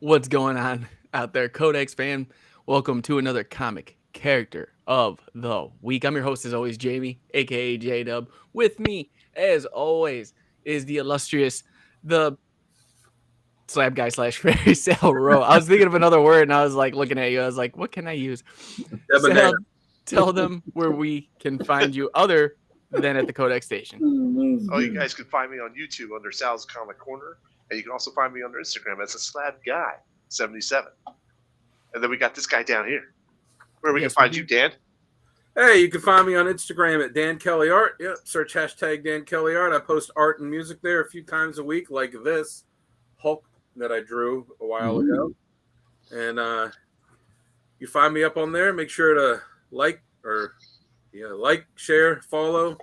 What's going on out there, Codex fan? Welcome to another comic character of the week. I'm your host, as always, Jamie, aka J Dub. With me, as always, is the illustrious, the slab guy slash fairy sale row. I was thinking of another word, and I was like looking at you. I was like, what can I use? Debonair. Sal, tell them where we can find you, other than at the Codex station. Oh, you guys can find me on YouTube under Sal's Comic Corner, and you can also find me under Instagram as a Slab Guy 77. And then we got this guy down here. Where we Yes, can find we you, Dan? Hey, you can find me on Instagram at Dan Kelly Art. Yep, search hashtag Dan Kelly Art. I post art and music there a few times a week, like this Hulk that I drew a while ago. And you find me up on there. Make sure to like, share, follow,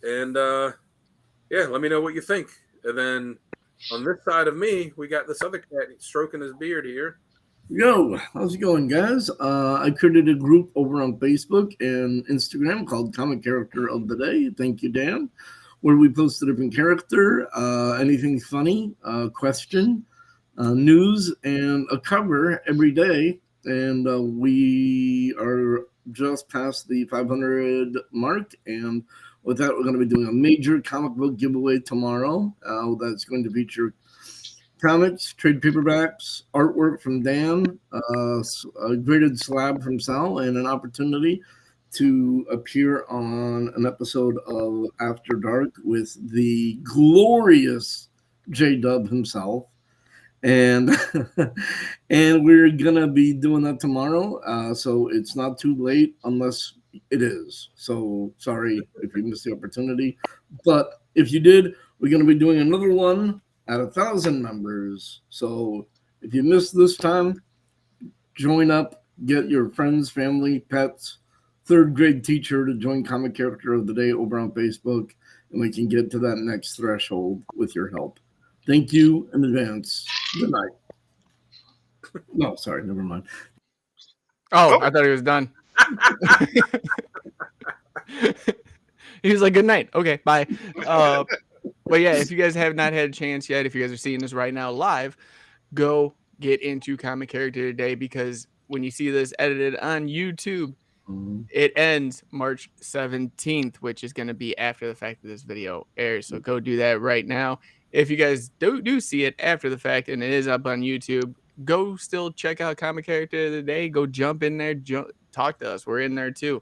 and let me know what you think. And then on this side of me, we got this other cat stroking his beard here. Yo, how's it going, guys? I created a group over on Facebook and Instagram called Comic Character of the Day. Thank you, Dan. Where we post a different character, anything funny, question, news, and a cover every day. And we are just past the 500 mark. And with that, we're going to be doing a major comic book giveaway tomorrow. That's going to feature comics, trade paperbacks, artwork from Dan, a graded slab from Sal, and an opportunity to appear on an episode of After Dark with the glorious J-Dub himself. And and we're gonna be doing that tomorrow. So it's not too late unless it is. So sorry if you missed the opportunity. But if you did, we're gonna be doing another one at 1,000 members. So if you missed this time, join up, get your friends, family, pets, third grade teacher to join Comic Character of the Day over on Facebook, and we can get to that next threshold with your help. Thank you in advance. Good night. No, sorry, never mind. Oh, I thought he was done. He was like, good night. Okay, bye. But yeah, if you guys have not had a chance yet, if you guys are seeing this right now live, go get into Comic Character today, because when you see this edited on YouTube, it ends March 17th, which is going to be after the fact that this video airs. So go do that right now. If you guys do see it after the fact and it is up on YouTube, go still check out Comic Character of the Day. Go jump in there, talk to us. We're in there too.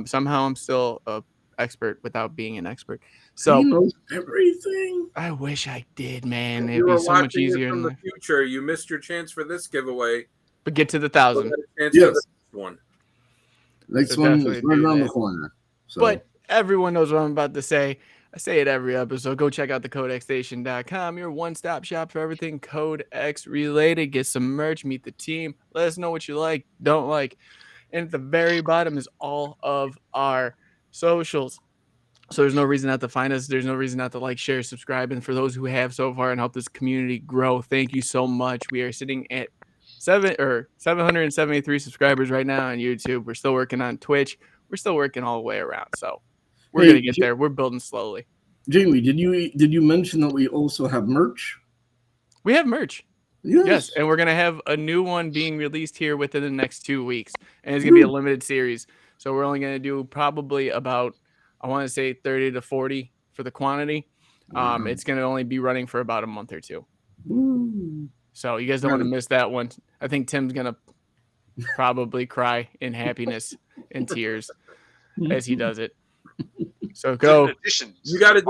Somehow I'm still a expert without being an expert. So He knows everything. I wish I did, man. If It'd you be were so much watching easier. it from the future, you missed your chance for this giveaway. But get to the 1,000. Chance Yes. for this one. Next So one definitely is right do around the that. corner. So. But everyone knows what I'm about to say. I say it every episode. Go check out the codexstation.com, your one-stop shop for everything Codex related. Get some merch, meet the team. Let us know what you like, don't like. And at the very bottom is all of our socials. So there's no reason not to find us. There's no reason not to like, share, subscribe. And for those who have so far and help this community grow, thank you so much. We are sitting at 773 subscribers right now on YouTube. We're still working on Twitch. We're still working all the way around. So we're gonna get there. We're building slowly. Jamie, did you mention that we also have merch? We have merch. Yes. Yes, and we're gonna have a new one being released here within the next 2 weeks, and it's gonna be a limited series. So we're only gonna do probably about, I want to say 30 to 40 for the quantity. It's gonna only be running for about a month or two. Woo. So you guys don't want to miss that one. I think Tim's gonna probably cry in happiness and tears as he does it. So go. You got to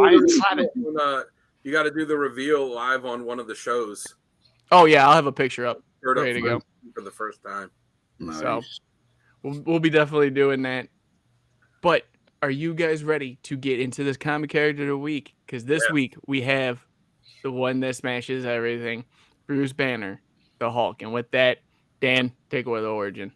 do the reveal live on one of the shows. Oh yeah, I'll have a picture up ready to go for the first time. Nice. So we'll be definitely doing that. But are you guys ready to get into this comic character of the week? Because this week we have the one that smashes everything, Bruce Banner, the Hulk. And with that, Dan, take away the origin.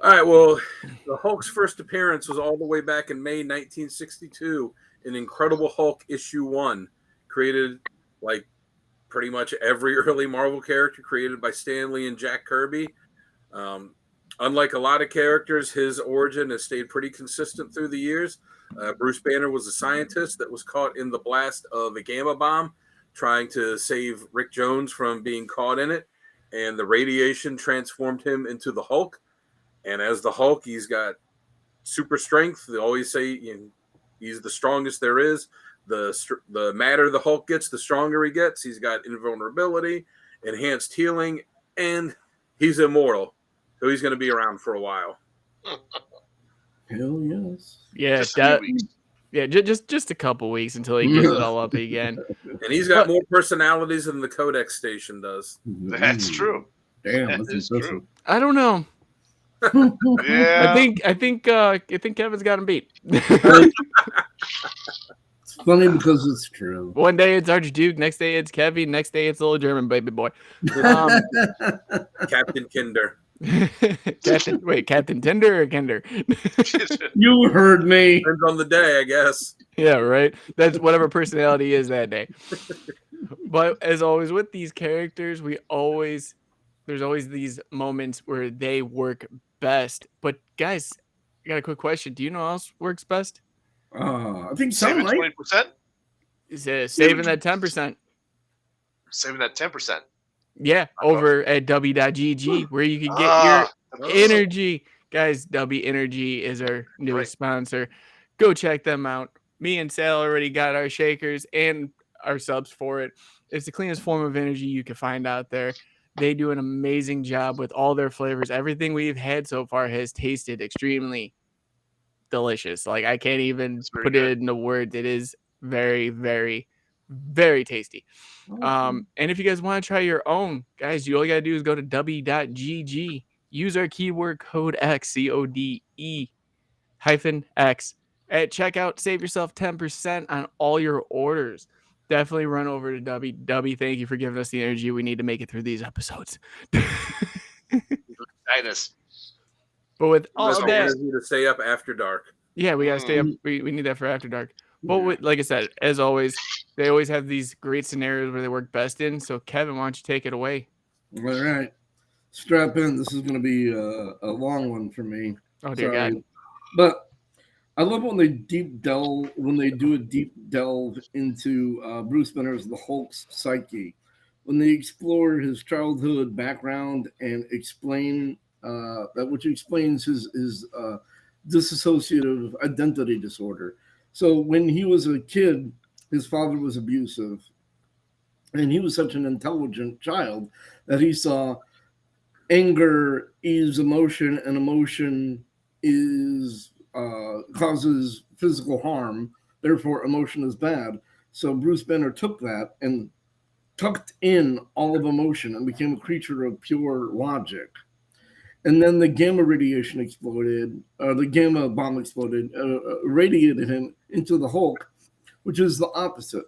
All right, well, the Hulk's first appearance was all the way back in May 1962 in Incredible Hulk issue 1, created like pretty much every early Marvel character created by Stan Lee and Jack Kirby. Unlike a lot of characters, his origin has stayed pretty consistent through the years. Bruce Banner was a scientist that was caught in the blast of a gamma bomb, trying to save Rick Jones from being caught in it. and the radiation transformed him into the Hulk. And as the Hulk, he's got super strength. They always say he's the strongest there is. The madder the Hulk gets, the stronger he gets. He's got invulnerability, enhanced healing, and he's immortal. So he's going to be around for a while. Hell yes. Yeah, Just a few weeks. Yeah, just a couple weeks until he gives it all up again. And he's got more personalities than the Codex station does. That's true. Damn, That that's is impressive. true. I don't know. Yeah. I think Kevin's got him beat. It's funny because it's true. One day it's Archduke, next day it's Kevin, next day it's little German baby boy. Captain Kinder. Captain Tinder or Kinder? You heard me. Depends on the day, I guess. Yeah, right. That's whatever personality is that day. But as always with these characters, there's always these moments where they work best. But guys, I got a quick question. Do you know what else works best? I think Saving something. 20%? Is it saving that 10%? Saving that 10%. Yeah, over at Dubby.gg where you can get your energy. Guys, Dubby Energy is our newest sponsor. Go check them out. Me and Sal already got our shakers and our subs for it. It's the cleanest form of energy you can find out there. They do an amazing job with all their flavors. Everything we've had so far has tasted extremely delicious. Like I can't even put it into words. It is very, very, very tasty. And if you guys want to try your own, guys, all you gotta do is go to Dubby.gg. Use our keyword code X, CODE -X at checkout. Save yourself 10% on all your orders. Definitely run over to Dubby. Dubby, thank you for giving us the energy we need to make it through these episodes. Nice. But with all That's of that, energy to stay up after dark. yeah, we gotta stay up. We need that for after dark. But like I said, as always, they always have these great scenarios where they work best in. So Kevin, why don't you take it away? All right. Strap in. This is going to be a long one for me. Oh dear God! But I love when they do a deep delve into Bruce Banner's The Hulk's psyche, when they explore his childhood background and explain which explains his dissociative identity disorder. So when he was a kid, his father was abusive, and he was such an intelligent child that he saw anger is emotion, and emotion is causes physical harm. Therefore, emotion is bad. So Bruce Banner took that and tucked in all of emotion and became a creature of pure logic. And then the gamma radiation exploded, the gamma bomb exploded, radiated him into the Hulk, which is the opposite.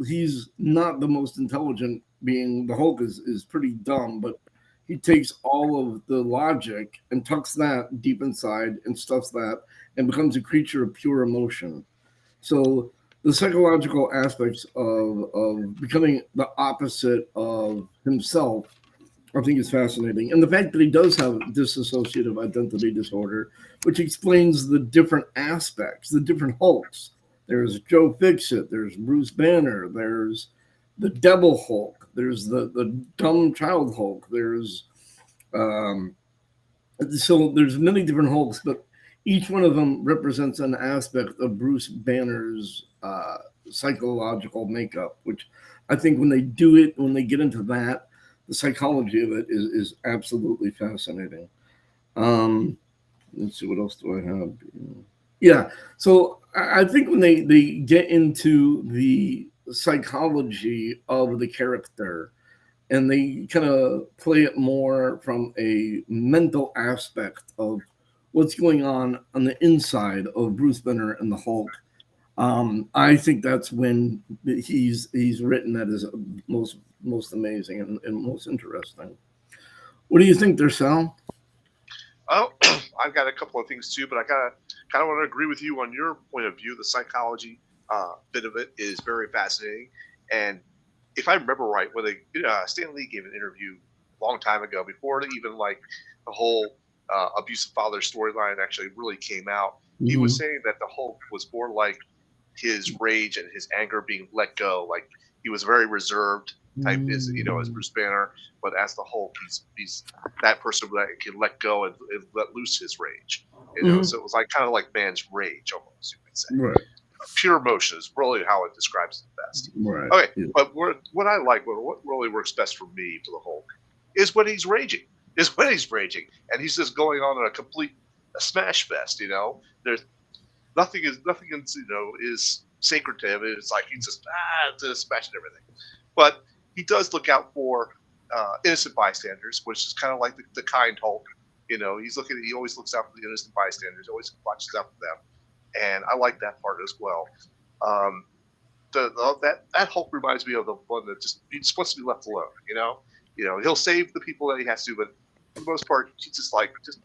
He's not the most intelligent being. The Hulk is pretty dumb, but he takes all of the logic and tucks that deep inside and stuffs that and becomes a creature of pure emotion. So the psychological aspects of becoming the opposite of himself, I think is fascinating. And the fact that he does have dissociative identity disorder, which explains the different aspects, the different Hulks. There's Joe Fixit, there's Bruce Banner, there's the Devil Hulk, there's the dumb child Hulk, there's so there's many different Hulks, but each one of them represents an aspect of Bruce Banner's psychological makeup, which I think when they get into that, the psychology of it is absolutely fascinating. Let's see, what else do I have? Yeah, so I think when they get into the psychology of the character and they kind of play it more from a mental aspect of what's going on the inside of Bruce Banner and the Hulk, I think that's when he's written that as most amazing and most interesting. What do you think there, Sal? Oh, I've got a couple of things too, but I kind of want to agree with you on your point of view. The psychology bit of it is very fascinating, and if I remember right, when Stan Lee gave an interview a long time ago, before even like the whole abusive father storyline actually really came out, he was saying that the Hulk was more like his rage and his anger being let go. Like he was very reserved, type is, as Bruce Banner, but as the Hulk, he's that person that can let go and let loose his rage. So it was kind of like man's rage almost, you could say. Right. Pure emotion is really how it describes it best. Right. Okay, Yeah. but what I like, what really works best for me for the Hulk, is when he's raging. And he's just going on a complete smash fest. There's nothing is sacred to him. It's like he's just smashing everything. But he does look out for innocent bystanders, which is kind of like the kind Hulk. He always looks out for the innocent bystanders, always watches out for them. And I like that part as well. That Hulk reminds me of the one that he just wants to be left alone. He'll save the people that he has to, but for the most part, he's just like, just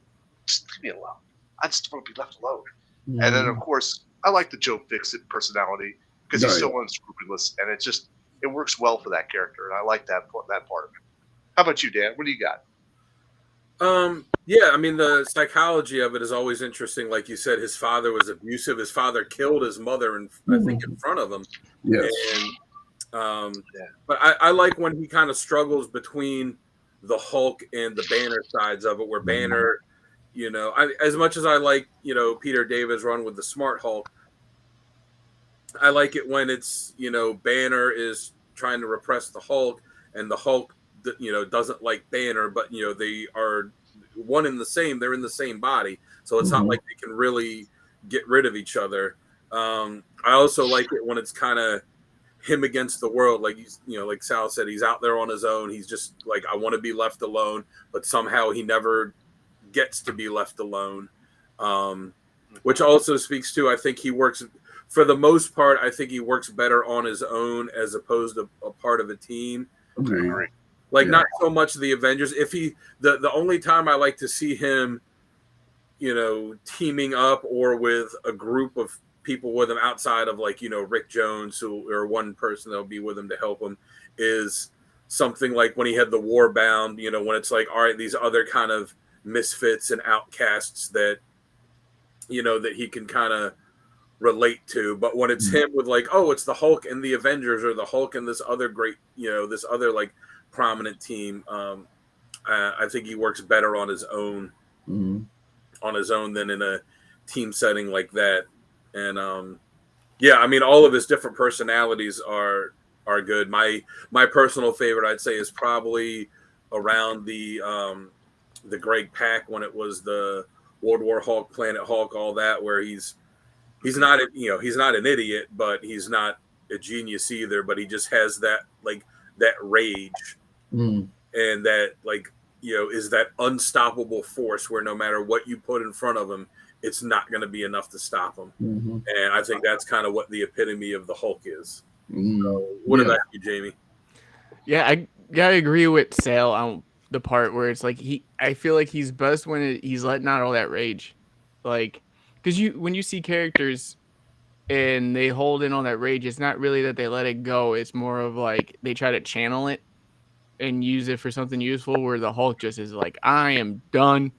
leave me alone. I just want to be left alone. Mm-hmm. And then, of course, I like the Joe Fixit personality because he's so unscrupulous, and it works well for that character, and I like that part of it. How about you, Dan? What do you got? Yeah, I mean, the psychology of it is always interesting. Like you said, his father was abusive. His father killed his mother, I think, in front of him. Yes. And, but I like when he kind of struggles between the Hulk and the Banner sides of it, where Banner, as much as I like, Peter David's run with the Smart Hulk, I like it when it's, Banner is trying to repress the Hulk, and the Hulk, doesn't like Banner, but, they are one in the same, they're in the same body. So it's not like they can really get rid of each other. I also like it when it's kind of him against the world. Like like Sal said, he's out there on his own. He's just like, I want to be left alone, but somehow he never gets to be left alone. Which also speaks to, I think he works, for the most part, I think he works better on his own as opposed to a part of a team. Okay. Not so much the Avengers. If the only time I like to see him, teaming up or with a group of people with him outside of Rick Jones, or one person that'll be with him to help him, is something like when he had the Warbound, when it's like, all right, these other kind of misfits and outcasts that, that he can kind of relate to. But when it's him with it's the Hulk and the Avengers, or the Hulk and this other great, this other prominent team, I think he works better on his own, than in a team setting like that. And I mean, all of his different personalities are good. My personal favorite, I'd say, is probably around the Greg Pak, when it was the World War Hulk, Planet Hulk, all that, where he's not he's not an idiot, but he's not a genius either, but he just has that that rage, and that is that unstoppable force where no matter what you put in front of him, it's not going to be enough to stop him. And I think that's kind of what the epitome of the Hulk is. So what about you, Jamie? Yeah, I gotta agree with Sal on the part where it's I feel like he's best when he's letting out all that rage, because when you see characters and they hold in all that rage, it's not really that they let it go. It's more of they try to channel it and use it for something useful, where the Hulk just is I am done.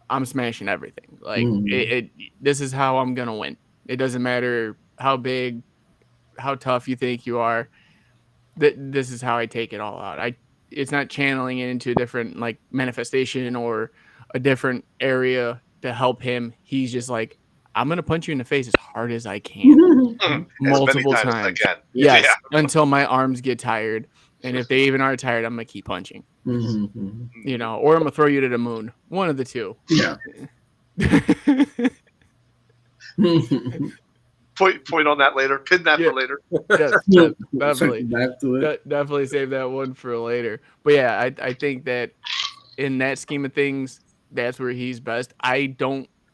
I'm smashing everything. This is how I'm going to win. It doesn't matter how big, how tough you think you are. This is how I take it all out. It's not channeling it into a different manifestation or a different area to help him. He's just I'm going to punch you in the face as hard as I can. Multiple as many times. as I can. Yes, until my arms get tired. And if they even are tired, I'm going to keep punching. Or I'm going to throw you to the moon. One of the two. Yeah. Point on that later. Pin that for later. Yes, definitely. Back to it. Definitely save that one for later. But yeah, I think that in that scheme of things, that's where he's best. I'm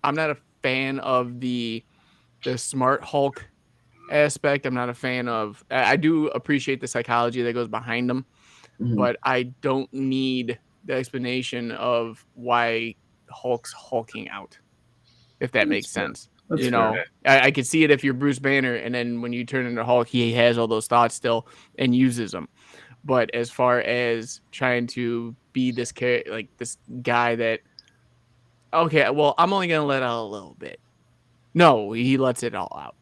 not a fan of the Smart Hulk aspect. I'm not a fan of. I do appreciate the psychology that goes behind them, but I don't need the explanation of why Hulk's hulking out, if that makes sense. I could see it if you're Bruce Banner, and then when you turn into Hulk, he has all those thoughts still and uses them. But as far as trying to be this this guy that, okay, well, I'm only gonna let out a little bit. No, he lets it all out.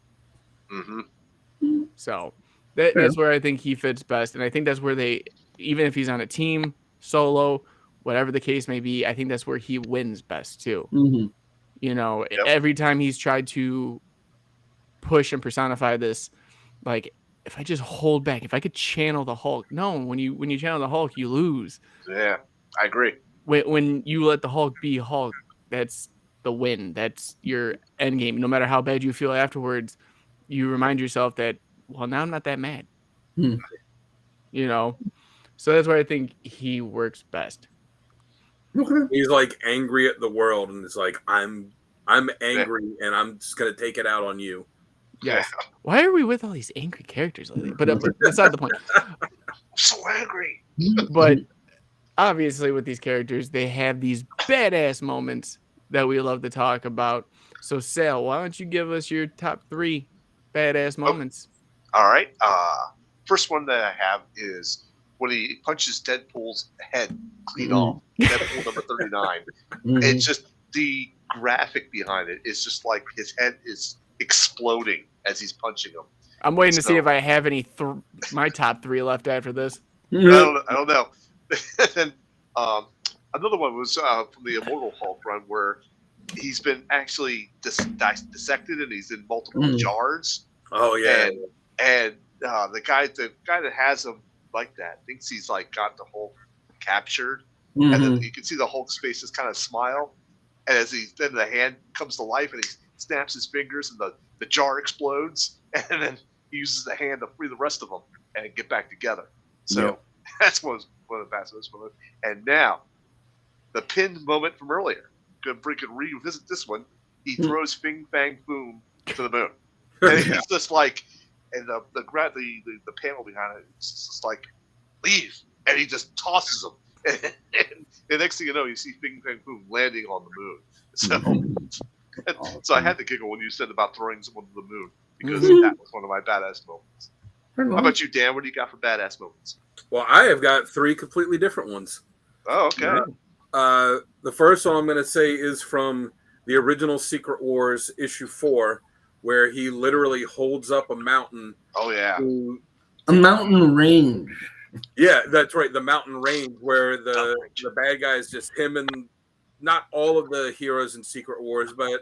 So that's where I think he fits best, and I think that's where they even if he's on a team, solo, whatever the case may be, I think that's where he wins best too. Mm-hmm. You know, Yep. every time he's tried to push and personify this, like, if I just hold back, if I could channel the Hulk. No, when you channel the Hulk, you lose. Yeah, I agree. When you let the Hulk be Hulk, that's the win. That's your end game. No matter how bad you feel afterwards, you remind yourself that, well, now I'm not that mad. Hmm. You know? So that's where I think he works best. Okay. He's like angry at the world, and it's like I'm angry, and I'm just gonna take it out on you. Yes. Why are we with all these angry characters lately? But that's not the point. I'm so angry. But obviously, with these characters, they have these badass moments that we love to talk about. So, Sal, why don't you give us your top 3 badass moments? All right. First one that I have is when he punches Deadpool's head clean off. Deadpool number 39. It's just the graphic behind it. It's just like his head is exploding as he's punching him. I'm waiting to see if I have any my top 3 left after this. I don't know. And another one was from the Immortal Hulk run where he's been actually dissected and he's in multiple jars. Oh yeah. And the guy that has him like that thinks he's like got the Hulk captured, and then you can see the Hulk's face just kind of smile, and as then the hand comes to life and he snaps his fingers and the jar explodes, and then he uses the hand to free the rest of them and get back together. So that's one of the fastest moments. And now the pinned moment from earlier. Good freaking revisit this one. He throws Fing Fang Boom to the moon, and he's just like. And the panel behind it, it's just like, leave. And he just tosses them. And the next thing you know, you see Bing Bang Boom landing on the moon. So I had to giggle when you said about throwing someone to the moon, because that was one of my badass moments. How about you, Dan? What do you got for badass moments? Well, I have got 3 completely different ones. Oh, okay. The first one I'm going to say is from the original Secret Wars issue 4, where he literally holds up a mountain. Oh, yeah. A mountain range. Yeah, that's right. The mountain range where the bad guy is just him and not all of the heroes in Secret Wars, but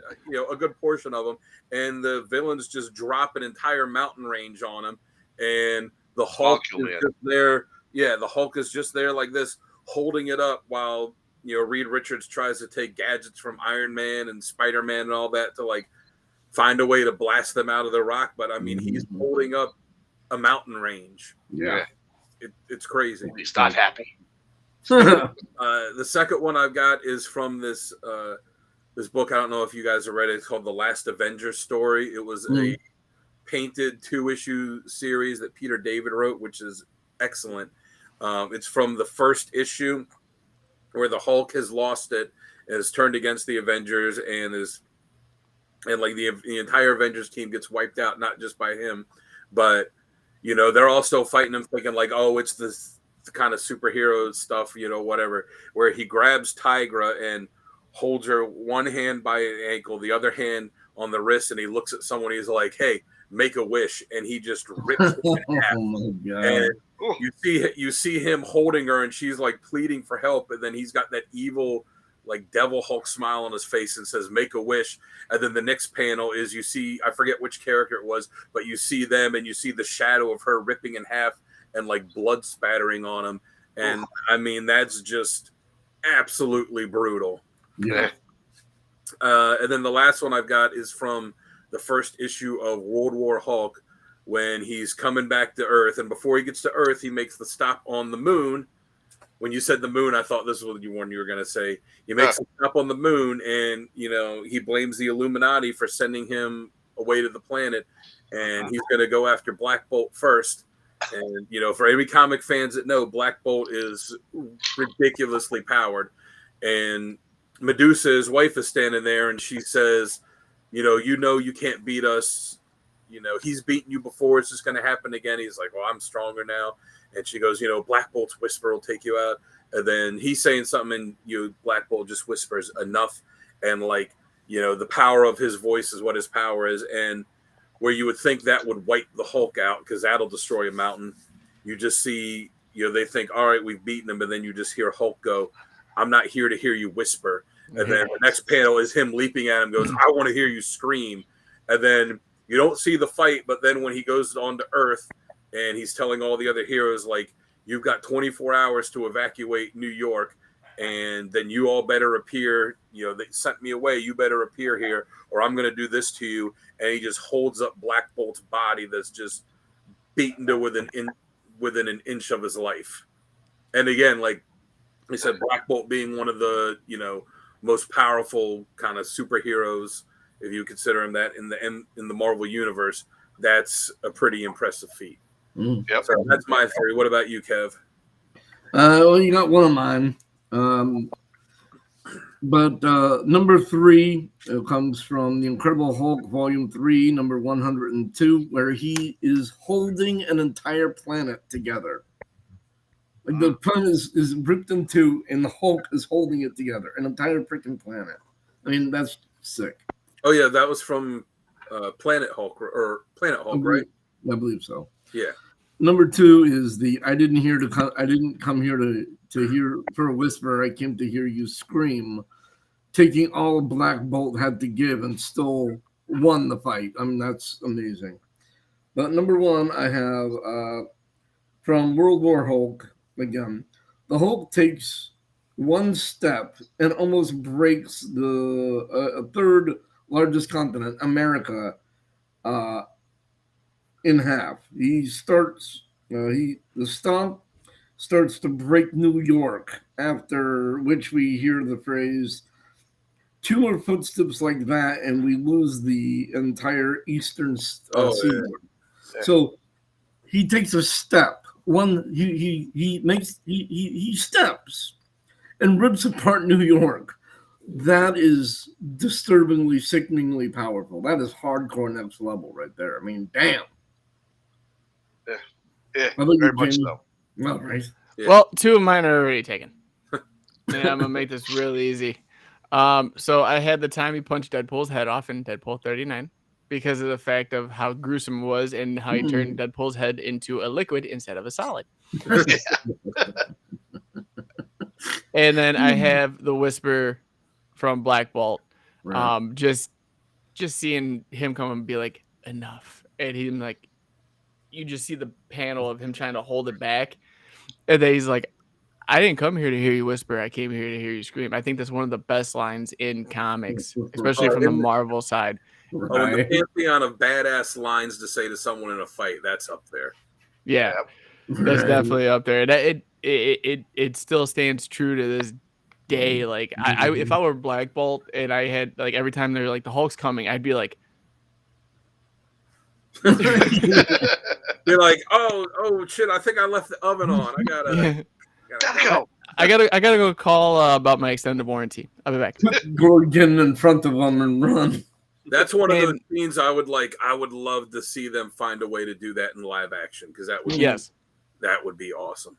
a good portion of them. And the villains just drop an entire mountain range on him. And the Hulk is just there. Yeah, the Hulk is just there like this, holding it up while, Reed Richards tries to take gadgets from Iron Man and Spider-Man and all that to like find a way to blast them out of the rock. But I mean, he's holding up a mountain range. Yeah. It's crazy. He's not happy. The second one I've got is from this book. I don't know if you guys have read it. It's called The Last Avengers Story. It was a painted 2-issue series that Peter David wrote, which is excellent. It's from the first issue where the Hulk has lost it and is turned against the Avengers and like the entire Avengers team gets wiped out, not just by him, but they're all still fighting him, thinking like, oh, it's the kind of superhero stuff, whatever. Where he grabs Tigra and holds her one hand by an ankle, the other hand on the wrist, and he looks at someone. He's like, "Hey, make a wish," and he just rips it in half. Oh my God. And you see him holding her, and she's like pleading for help, and then he's got that evil, like Devil Hulk smile on his face and says, "Make a wish." And then the next panel is you see, I forget which character it was, but you see them and you see the shadow of her ripping in half and like blood spattering on him. And I mean, that's just absolutely brutal. Yeah. And then the last one I've got is from the first issue of World War Hulk, when he's coming back to Earth. And before he gets to Earth, he makes the stop on the moon. When you said the moon, I thought this was the one you were going to say. He makes a stop on the moon, and he blames the Illuminati for sending him away to the planet, and he's going to go after Black Bolt first. And for any comic fans that know, Black Bolt is ridiculously powered. And Medusa, his wife, is standing there, and she says, you can't beat us. He's beaten you before. It's just going to happen again. He's like, well, I'm stronger now. And she goes, Black Bolt's whisper will take you out. And then he's saying something, and Black Bolt just whispers enough. And like, the power of his voice is what his power is. And where you would think that would wipe the Hulk out because that'll destroy a mountain, you just see, they think, all right, we've beaten him, and then you just hear Hulk go, "I'm not here to hear you whisper." And then the next panel is him leaping at him, goes, "I want to hear you scream." And then you don't see the fight, but then when he goes on to Earth and he's telling all the other heroes, like, you've got 24 hours to evacuate New York, and then you all better appear. They sent me away. You better appear here, or I'm going to do this to you. And he just holds up Black Bolt's body that's just beaten to within an inch of his life. And again, like I said, Black Bolt being one of the most powerful kind of superheroes, if you consider him that in the Marvel universe, that's a pretty impressive feat. Yep. So that's my theory. What about you, Kev? Well, you got one of mine. But number 3 comes from The Incredible Hulk, Volume 3, number 102, where he is holding an entire planet together. Like the planet is ripped in two, and the Hulk is holding it together, an entire freaking planet. I mean, that's sick. Oh yeah, that was from Planet Hulk, right? I believe so. Yeah. Number 2 is I didn't come here to hear for a whisper. I came to hear you scream, taking all Black Bolt had to give and still won the fight. I mean, that's amazing. But number 1, I have from World War Hulk again. The Hulk takes one step and almost breaks the third largest continent, America, in half. He starts. The stomp starts to break New York, after which we hear the phrase, 2 more footsteps like that, and we lose the entire eastern seaboard. Yeah. So he takes a step. He steps and rips apart New York. That is disturbingly, sickeningly powerful. That is hardcore next level right there. I mean, damn. Yeah, very much so. Well, right. Yeah. Well, 2 of mine are already taken. And I'm gonna make this real easy. So I had the time he punched Deadpool's head off in Deadpool 39 because of the fact of how gruesome it was and how he turned Deadpool's head into a liquid instead of a solid. And then I have the whisper from Black Bolt. Right. Just seeing him come and be like, enough. And he's like, you just see the panel of him trying to hold it back. And then he's like, I didn't come here to hear you whisper. I came here to hear you scream. I think that's one of the best lines in comics, especially from the Marvel side. Oh, the pantheon of badass lines to say to someone in a fight, that's up there. Yeah, that's definitely up there. And it still stands true to this day. Like, I if I were Black Bolt and I had, like, every time they're like, the Hulk's coming, I'd be like, You're like, oh shit, I think I left the oven on. I gotta go. I gotta go call about my extended warranty. I'll be back. Gorgon in front of them and run. That's one of those scenes I would love to see them find a way to do that in live action, because that would be awesome.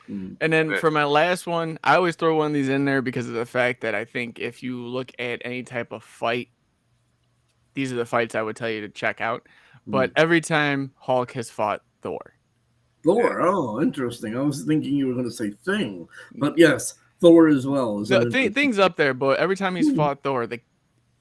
And then for my last one, I always throw one of these in there because of the fact that I think if you look at any type of fight, these are the fights I would tell you to check out. But every time Hulk has fought Thor. Oh, interesting. I was thinking you were going to say Thing. But yes, Thor as well. Thing's up there, but every time he's fought Thor,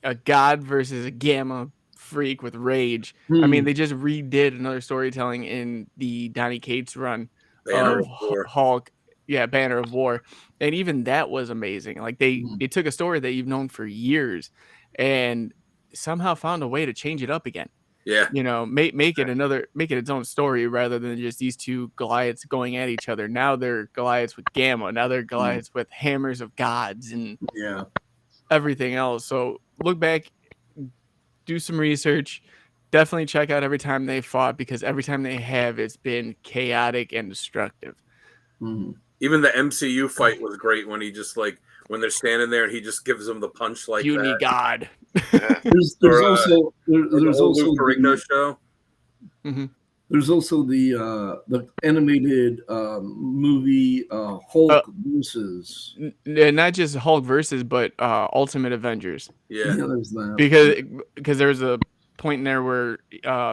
a god versus a gamma freak with rage. I mean, they just redid another storytelling in the Donny Cates run of Hulk. Yeah, Banner of War. And even that was amazing. Like, they took a story that you've known for years and somehow found a way to change it up again. Yeah, make it its own story rather than just these two Goliaths going at each other. Now they're Goliaths with Gamma. Now they're Goliaths with hammers of gods and everything else. So look back, do some research. Definitely check out every time they fought, because every time they have, it's been chaotic and destructive. Even the MCU fight was great when he just when they're standing there and he just gives them the punch like Puny that. God. There's also the Ferrigno show. There's also the animated movie Hulk versus. Not just Hulk versus, but Ultimate Avengers. Yeah, there's that. Because there's a point in there where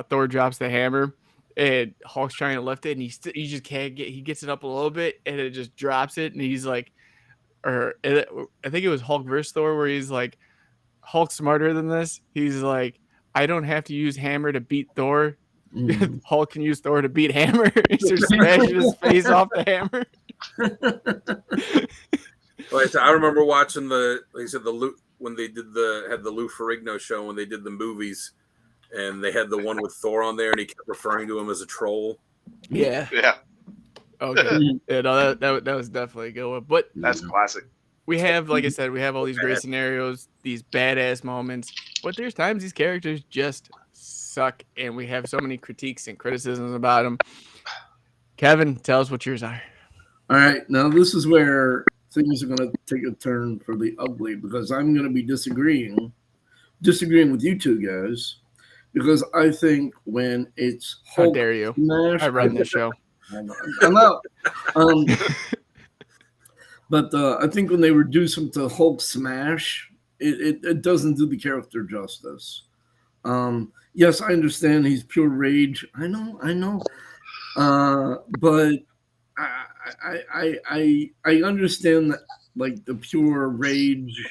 Thor drops the hammer and Hulk's trying to lift it, and he just can't get. He gets it up a little bit, and it just drops it, and he's like, I think it was Hulk versus Thor, where he's like, Hulk's smarter than this. He's like, I don't have to use hammer to beat Thor. Hulk can use Thor to beat Hammer. He starts smashing his face off the hammer. Like, I remember watching when they had the Lou Ferrigno show when they did the movies, and they had the one with Thor on there, and he kept referring to him as a troll. Yeah. Okay. Yeah, no, that was definitely a good one. But that's classic. We have, like I said, we have all these great scenarios, these badass moments, but there's times these characters just suck, and we have so many critiques and criticisms about them. Kevin, tell us what yours are. All right, now this is where things are going to take a turn for the ugly, because I'm going to be disagreeing with you two guys, because I think when it's Hulk, how dare you? Smash, I run this show. I'm out. But I think when they reduce him to Hulk Smash, it doesn't do the character justice. Yes, I understand he's pure rage. I know. But I understand that, like, the pure rage.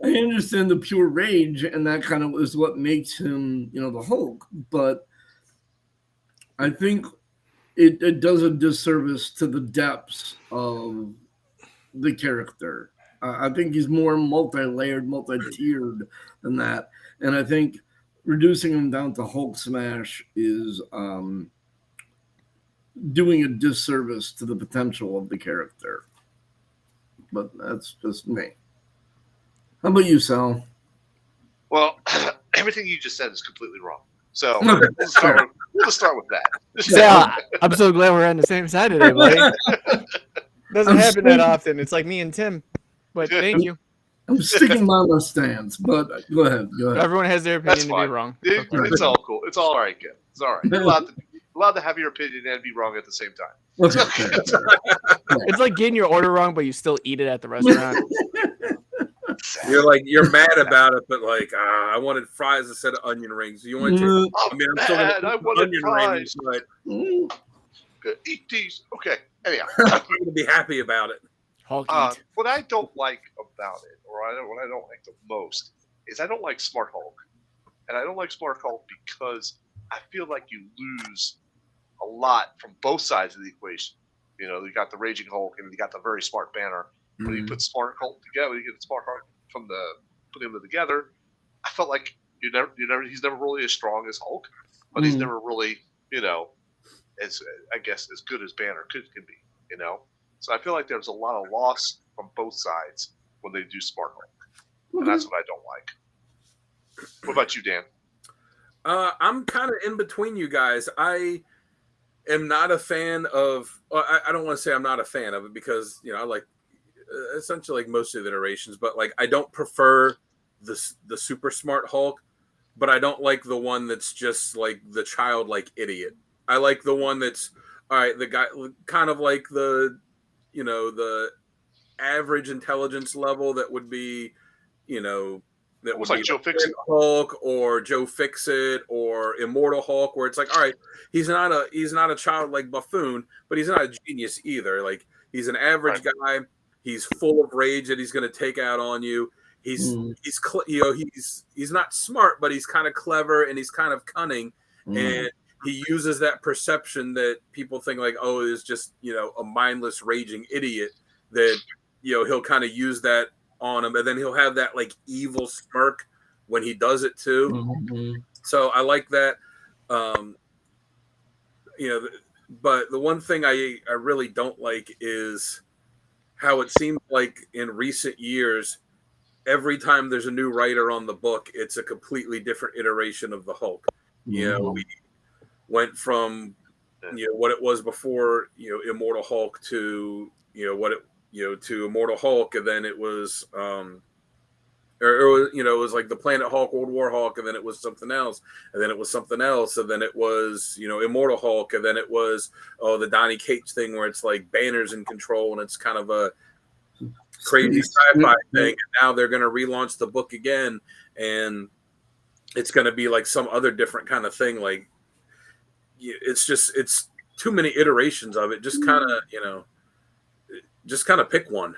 I understand the pure rage, and that kind of is what makes him, the Hulk. But I think it does a disservice to the depths of the character. I think he's more multi-layered, multi-tiered than that. And I think reducing him down to Hulk Smash is doing a disservice to the potential of the character. But that's just me. How about you, Sal? Well, everything you just said is completely wrong. So we'll start with that. Sal, I'm so glad we're on the same side today, buddy. Doesn't happen that often. It's like me and Tim. But thank you. I'm sticking by my stance, but go ahead. Everyone has their opinion to be wrong. It's all cool. It's all right, kid. It's all right. You're allowed to have your opinion and be wrong at the same time. It's like getting your order wrong, but you still eat it at the restaurant. You're mad about it, but I wanted fries instead of onion rings. You want to? I'm still I wanted onion fries. rings, but eat these. Okay. Anyhow, I'm going to be happy about it. What I don't like about it, or what I don't like the most, is I don't like Smart Hulk, and I don't like Smart Hulk because I feel like you lose a lot from both sides of the equation. You got the Raging Hulk, and you got the very smart Banner. When you put Smart Hulk together, you get Smart Hulk putting them together. I felt like he's never really as strong as Hulk, but he's never really, as good as Banner can be. So I feel like there's a lot of loss from both sides when they do Smart Hulk, and that's what I don't like. What about you, Dan? I'm kind of in between you guys. I am not a fan of. I don't want to say I'm not a fan of it because I like essentially like most of the iterations, but I don't prefer the super smart Hulk, but I don't like the one that's just like the childlike idiot. I like the one that's all right. The guy kind of like the average intelligence level that would be, that was like Joe Fixit Hulk or Joe Fixit or Immortal Hulk, where it's like, all right, he's not a childlike buffoon, but he's not a genius either. Like, he's an average guy. He's full of rage that he's going to take out on you. He's not smart, but he's kind of clever and he's kind of cunning, and he uses that perception that people think like, oh, is just a mindless raging idiot, that he'll kind of use that on him, and then he'll have that like evil smirk when he does it too. So I like that. But the one thing I really don't like is how it seems like in recent years, every time there's a new writer on the book, it's a completely different iteration of the Hulk. We went from what it was before Immortal Hulk to to Immortal Hulk, and then it was it was like the Planet Hulk, World War Hulk, and then it was something else, and then it was something else, and then it was Immortal Hulk, and then it was the Donny Cates thing where it's like Banner's in control, and it's kind of a crazy sci-fi thing. And now they're going to relaunch the book again, and it's going to be like some other different kind of thing. Like it's too many iterations of it. Just kind of pick one.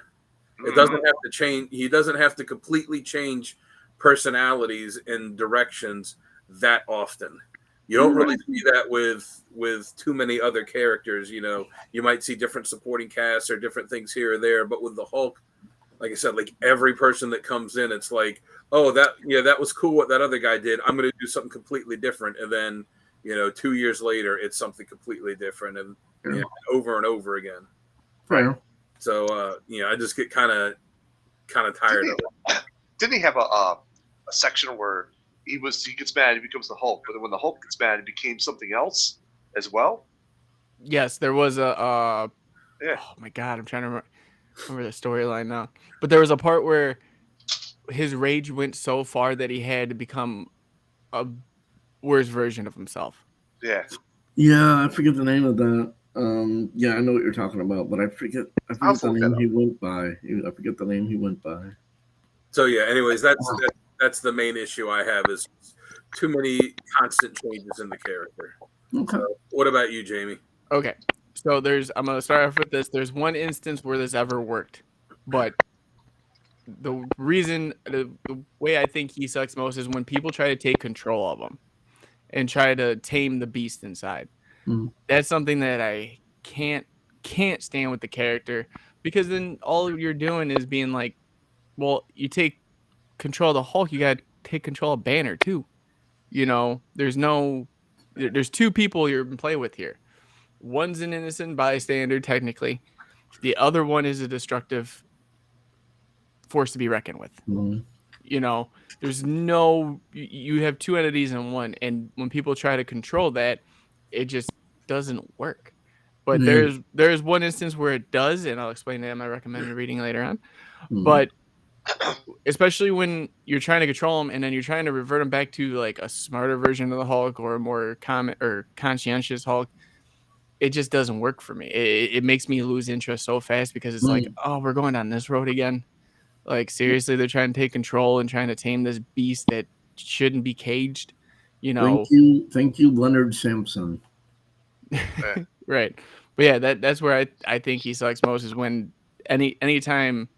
It doesn't have to change. He doesn't have to completely change personalities and directions that often. You don't really see that with too many other characters. You might see different supporting casts or different things here or there, but with the Hulk, like I said, like every person that comes in, it's like, oh, that was cool what that other guy did. I'm going to do something completely different, and then 2 years later, it's something completely different, and over and over again. Fair. So I just get kind of tired of it. Didn't he have a section where he gets mad, he becomes the Hulk, but then when the Hulk gets mad, it became something else as well? Yes, there was a. Yeah. Oh my god, I'm trying to remember the storyline now. But there was a part where his rage went so far that he had to become a worse version of himself. Yeah. Yeah, I forget the name of that. Yeah, I know what you're talking about, but I forget the name he went by. I forget the name he went by. So yeah, anyways, that's the main issue I have is too many constant changes in the character. Okay. So, what about you, Jamie? Okay, so I'm gonna start off with this. There's one instance where this ever worked, but the way I think he sucks most is when people try to take control of him and try to tame the beast inside. Mm-hmm. That's something that I can't stand with the character, because then all you're doing is being like, well, you take control of the Hulk, you gotta take control of Banner too. There's two people you're in play with here. One's an innocent bystander, technically. The other one is a destructive force to be reckoned with. Mm-hmm. There's you have two entities in one, and when people try to control that, it just doesn't work. But there's one instance where it does, and I'll explain that in my recommended reading later on. Mm-hmm. But especially when you're trying to control them and then you're trying to revert them back to like a smarter version of the Hulk or a more conscientious Hulk, it just doesn't work for me. It makes me lose interest so fast, because it's like, oh, we're going down this road again. Like, seriously, they're trying to take control and trying to tame this beast that shouldn't be caged. Thank you, Leonard Sampson. Right. But yeah, that's where I think he sucks most, is when anytime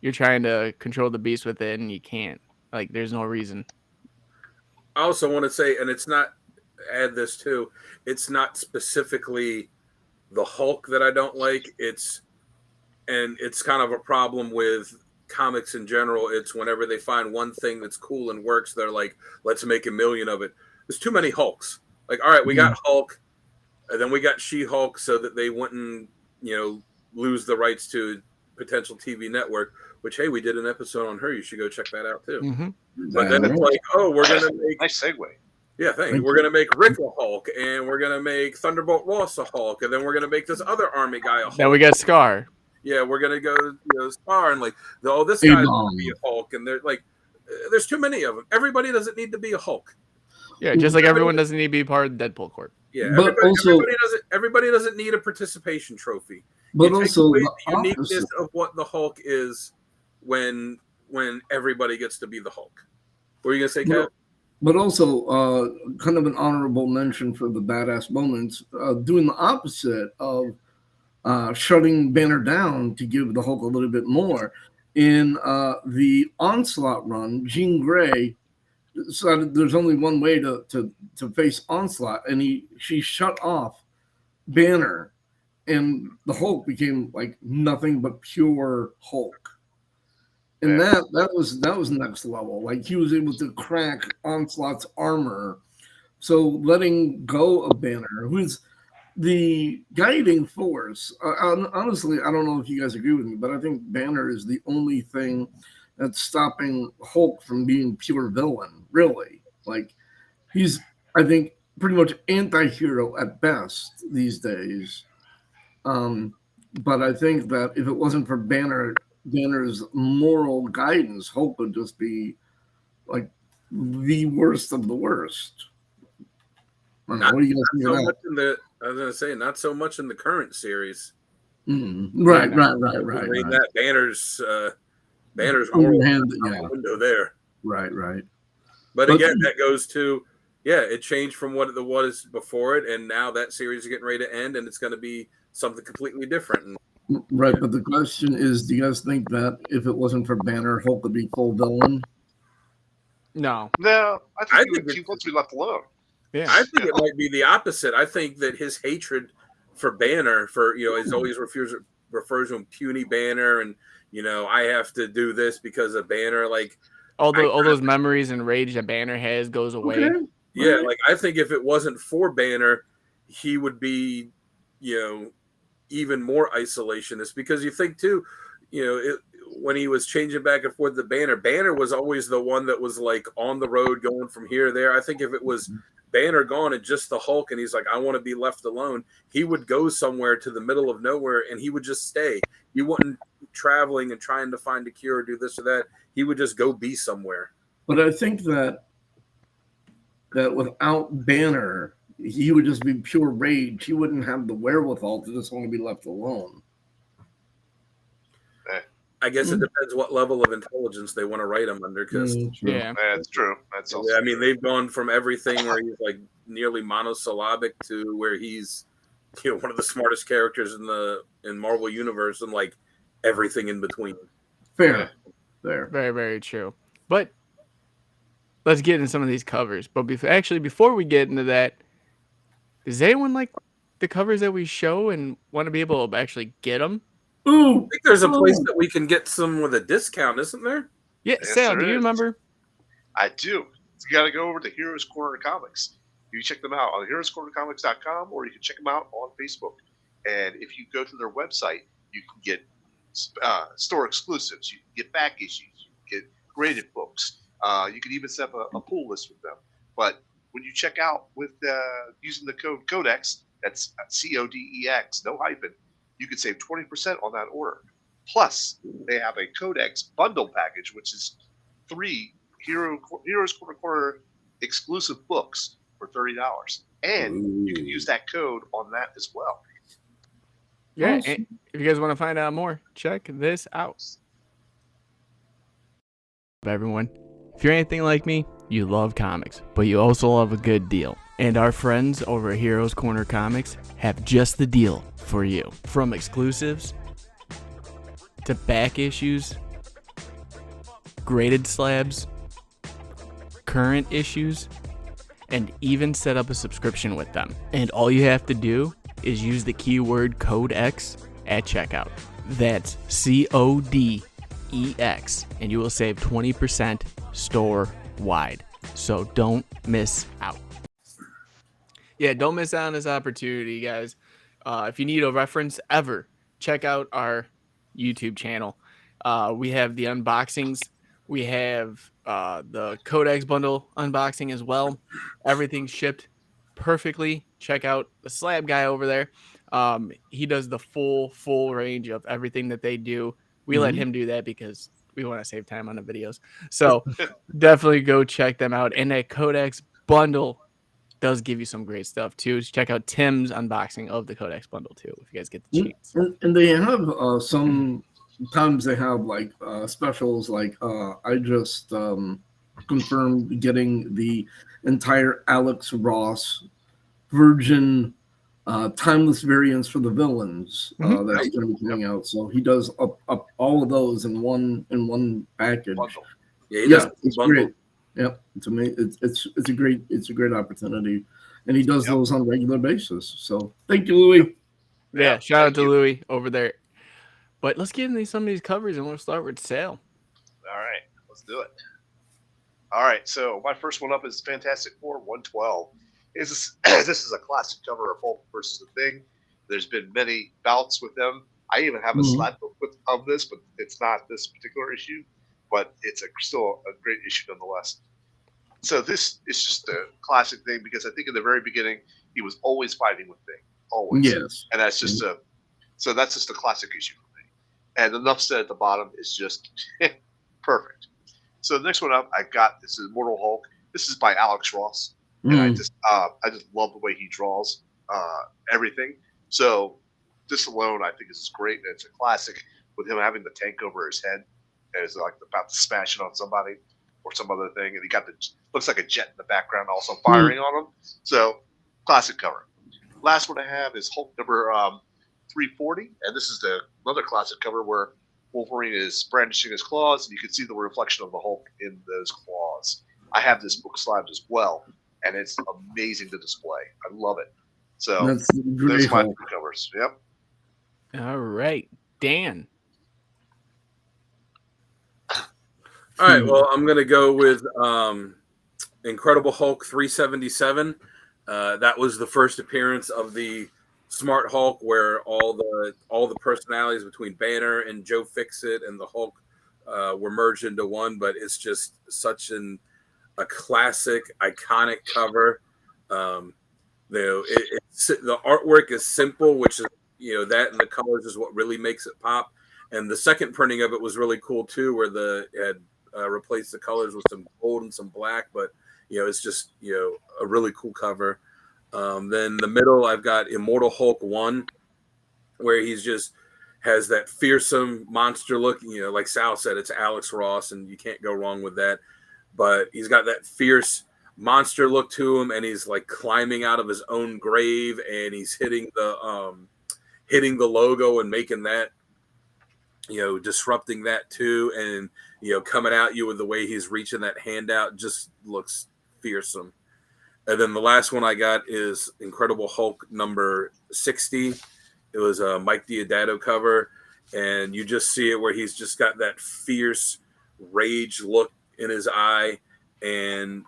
you're trying to control the beast within, you can't. Like, there's no reason. I also want to say, and it's not specifically the Hulk that I don't like. It's kind of a problem with comics in general. It's whenever they find one thing that's cool and works, they're like, let's make a million of it. There's too many Hulks. Like, all right, we got Hulk, and then we got She-Hulk so that they wouldn't, lose the rights to potential TV network, which, hey, we did an episode on her. You should go check that out too. Mm-hmm. But then it's like, oh, we're going to make... Nice segue. Yeah, thank you. We're going to make Rick a Hulk, and we're going to make Thunderbolt Ross a Hulk, and then we're going to make this other army guy a Hulk. Then we got Scar. Yeah, we're going to go Scar, and like, oh, this guy's going to be a Hulk, and they're like, there's too many of them. Everybody doesn't need to be a Hulk. Yeah, just like everyone doesn't need to be part of the Deadpool Corp. Yeah, but everybody doesn't need a participation trophy. But also the uniqueness of what the Hulk is when everybody gets to be the Hulk. What are you gonna say, Kev? But also, kind of an honorable mention for the badass moments, doing the opposite of shutting Banner down to give the Hulk a little bit more. In the Onslaught run, Jean Grey decided there's only one way to face Onslaught, and she shut off Banner, and the Hulk became like nothing but pure Hulk. And that was next level. Like, he was able to crack Onslaught's armor. So letting go of Banner, who's the guiding force. Honestly, I don't know if you guys agree with me, but I think Banner is the only thing that's stopping Hulk from being pure villain, really. Like, he's, I think, pretty much anti-hero at best these days. But I think that if it wasn't for Banner's moral guidance, Hulk would just be like the worst of the worst. What do you guys think of that? I was going to say, not so much in the current series. Right. That Banner's moral window there. Right. But again, that goes to, it changed from what it was before it, and now that series is getting ready to end, and it's going to be something completely different. Right, but the question is, do you guys think that if it wasn't for Banner, Hulk would be full villain? No. I think he wants to be left alone. Yeah. I think it might be the opposite. I think that his hatred for Banner, he's always refers to him puny Banner, and I have to do this because of Banner. Like all those memories and rage that Banner has goes away. Okay. Yeah, like I think if it wasn't for Banner, he would be, even more isolationist, because you think too, when he was changing back and forth the Banner was always the one that was like on the road going from here to there. I think if it was Banner gone and just the Hulk, and he's like, I want to be left alone, he would go somewhere to the middle of nowhere and he would just stay. He wouldn't be traveling and trying to find a cure or do this or that. He would just go be somewhere. But I think that without Banner, he would just be pure rage. He wouldn't have the wherewithal to just want to be left alone. I guess it depends what level of intelligence they want to write him under. Because that's true. That's also I mean, they've gone from everything where he's like nearly monosyllabic to where he's one of the smartest characters in Marvel Universe, and like everything in between. Fair. Very, very true. But let's get into some of these covers. But before we get into that, does anyone like the covers that we show and want to be able to actually get them? Ooh, I think there's a place that we can get some with a discount, isn't there? Yeah, Yes, Sal, there do you is. remember? I do. You got to go over to Heroes Corner Comics. You can check them out on heroscornercomics.com, or you can check them out on Facebook. And if you go to their website, you can get store exclusives. You can get back issues. You can get graded books. You can even set up a pull list with them. But when you check out with using the code codex, that's CODEX, no hyphen, you can save 20% on that order. Plus, they have a codex bundle package, which is 3 Heroes Corner exclusive books for $30. And you can use that code on that as well. Yeah, and if you guys want to find out more, check this out. Everyone, if you're anything like me, you love comics, but you also love a good deal. And our friends over at Heroes Corner Comics have just the deal for you. From exclusives to back issues, graded slabs, current issues, and even set up a subscription with them. And all you have to do is use the keyword codex at checkout. That's CODEX, and you will save 20% store-wide. So don't miss out. Yeah, don't miss out on this opportunity, guys. If you need a reference ever, check out our YouTube channel. We have the unboxings. We have the Codex bundle unboxing as well. Everything's shipped perfectly. Check out the Slab guy over there. He does the full range of everything that they do. We let him do that because we want to save time on the videos. So definitely go check them out. And that Codex bundle does give you some great stuff too. Check out Tim's unboxing of the Codex bundle too, if you guys get the chance. And they have sometimes they have like specials. Like I just confirmed getting the entire Alex Ross Virgin timeless variants for the villains that's going to be coming out. So he does up all of those in one package. Bundle. Yeah, it's great. Yep, to me, it's a great opportunity, and he does those on a regular basis. So thank you, Louis. Yeah, shout out to Louis over there. But let's get into some of these covers, and we'll start with Sale. All right, let's do it. All right, so my first one up is Fantastic Four 112. This is a classic cover of Hulk versus the Thing. There's been many bouts with them. I even have a slab book of this, but it's not this particular issue. But it's still a great issue nonetheless. So this is just a classic thing, because I think in the very beginning he was always fighting with Thing, always. Yes, and that's just that's just a classic issue for me. And enough said at the bottom is just perfect. So the next one up I got, this is Immortal Hulk. This is by Alex Ross, and I just love the way he draws everything. So this alone I think is great, and it's a classic with him having the tank over his head. Is like about to smash it on somebody. or some other thing, and he got the looks like a jet in the background also firing on him. So classic cover. Last one I have is Hulk number 340, and this is another classic cover where Wolverine is brandishing his claws, and you can see the reflection of the Hulk in those claws. I have this book slabs as well, and it's amazing to display. I love it. So That's those are my Hulk. two covers. Yep. All right, Dan. All right, well, I'm going to go with Incredible Hulk 377. That was the first appearance of the Smart Hulk, where all the personalities between Banner and Joe Fixit and the Hulk were merged into one. But it's just such a classic, iconic cover. The artwork is simple, which is that, and the colors is what really makes it pop. And the second printing of it was really cool too, where it had replaced the colors with some gold and some black. But it's just a really cool cover. Then the middle, I've got Immortal Hulk 1, where he's just has that fearsome monster look. Like Sal said, it's Alex Ross, and you can't go wrong with that. But he's got that fierce monster look to him, and he's like climbing out of his own grave, and he's hitting the logo and making that, disrupting that too, and coming at you with the way he's reaching that hand out just looks fearsome. And then the last one I got is Incredible Hulk number 60. It was a Mike Diodato cover, and you just see it where he's just got that fierce rage look in his eye, and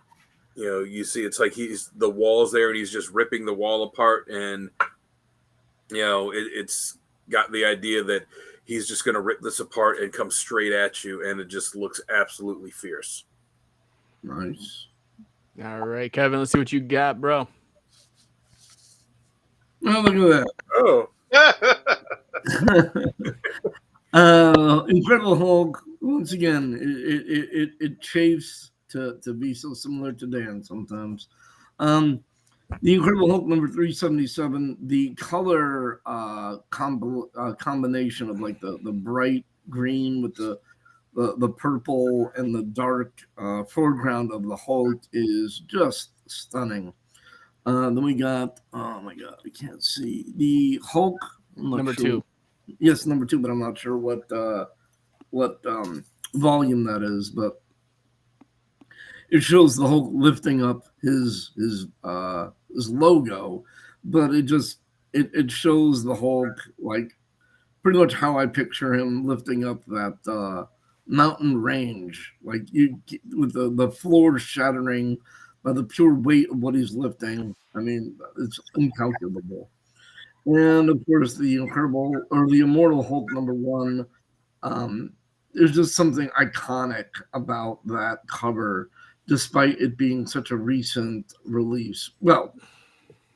you see it's like the wall's there, and he's just ripping the wall apart, and it's got the idea that he's just going to rip this apart and come straight at you, and it just looks absolutely fierce. Nice. All right, Kevin, let's see what you got, bro. Oh, look at Oh. Incredible Hulk. Once again, it chafes to be so similar to Dan sometimes. The Incredible Hulk number 377. The color combination of like the bright green with the purple and the dark foreground of the Hulk is just stunning. Then we got, oh my God, I can't see the Hulk Number 2. Yes, number 2, but I'm not sure what volume that is. But it shows the Hulk lifting up his logo, but it shows the Hulk like pretty much how I picture him lifting up that mountain range, like with the floor shattering by the pure weight of what he's lifting. I mean, it's incalculable. And of course, the Immortal Hulk number 1. There's just something iconic about that cover, despite it being such a recent release. Well,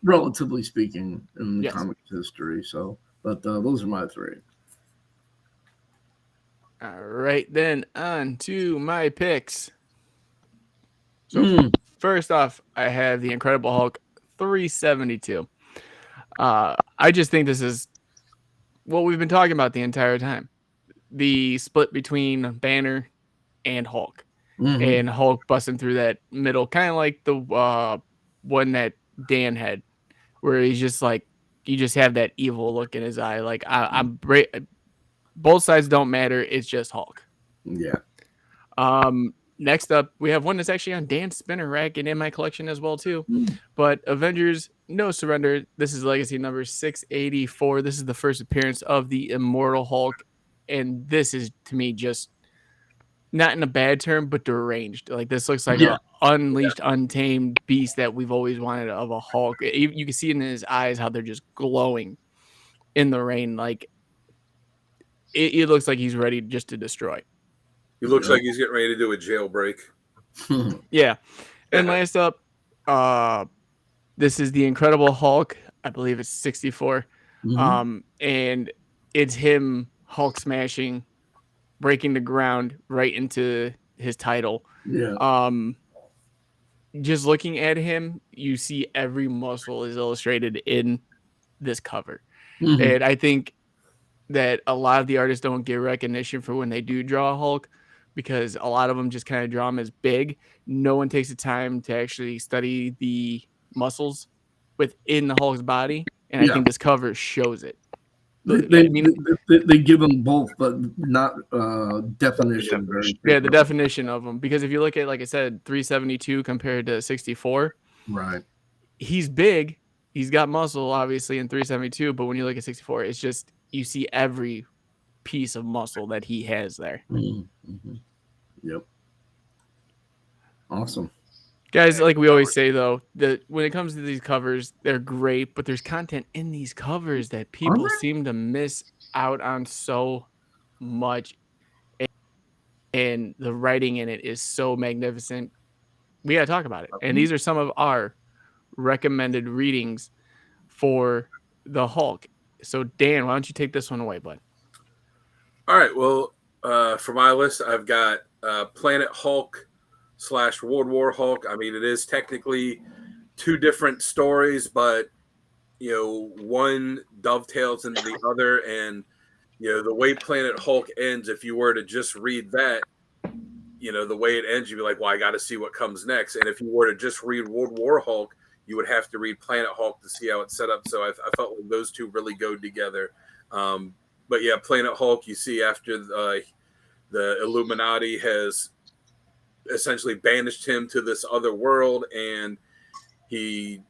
relatively speaking, in the comics history. So, but those are my 3. All right, then on to my picks. So first off, I have the Incredible Hulk 372. I just think this is what we've been talking about the entire time. The split between Banner and Hulk. And Hulk busting through that middle, kind of like the one that Dan had, where he's just like, you just have that evil look in his eye. Like, I'm both sides don't matter. It's just Hulk. Yeah. Next up, we have one that's actually on Dan's spinner rack and in my collection as well too. But Avengers No Surrender. This is legacy number 684. This is the first appearance of the Immortal Hulk, and this is to me just not in a bad term, but deranged. Like, this looks like an unleashed, untamed beast that we've always wanted of a Hulk. You can see in his eyes how they're just glowing in the rain. Like, it looks like he's ready just to destroy. He looks like he's getting ready to do a jailbreak. Yeah. And last up, this is the Incredible Hulk. I believe it's 64. And it's him Hulk smashing, breaking the ground right into his title. Yeah. Just looking at him, you see every muscle is illustrated in this cover. And I think that a lot of the artists don't get recognition for when they do draw a Hulk, because a lot of them just kind of draw him as big. No one takes the time to actually study the muscles within the Hulk's body, and I Yeah. think this cover shows it. They give them both, but not definition. Very yeah, the definition of them. Because if you look at, like I said, 372 compared to 64, right. He's big. He's got muscle, obviously, in 372. But when you look at 64, it's just you see every piece of muscle that he has there. Mm-hmm. Yep. Awesome. Guys, like we always say, though, that when it comes to these covers, they're great, but there's content in these covers that people seem to miss out on so much. And the writing in it is so magnificent. We got to talk about it. And these are some of our recommended readings for the Hulk. So, Dan, why don't you take this one away, bud? All right. Well, for my list, I've got Planet Hulk / World War Hulk. I mean, it is technically two different stories, but one dovetails into the other, and the way Planet Hulk ends, if you were to just read that, the way it ends, you'd be like, well, I got to see what comes next. And if you were to just read World War Hulk, you would have to read Planet Hulk to see how it's set up. So I felt like those two really go together. But yeah, Planet Hulk, you see after the Illuminati has essentially banished him to this other world, and he,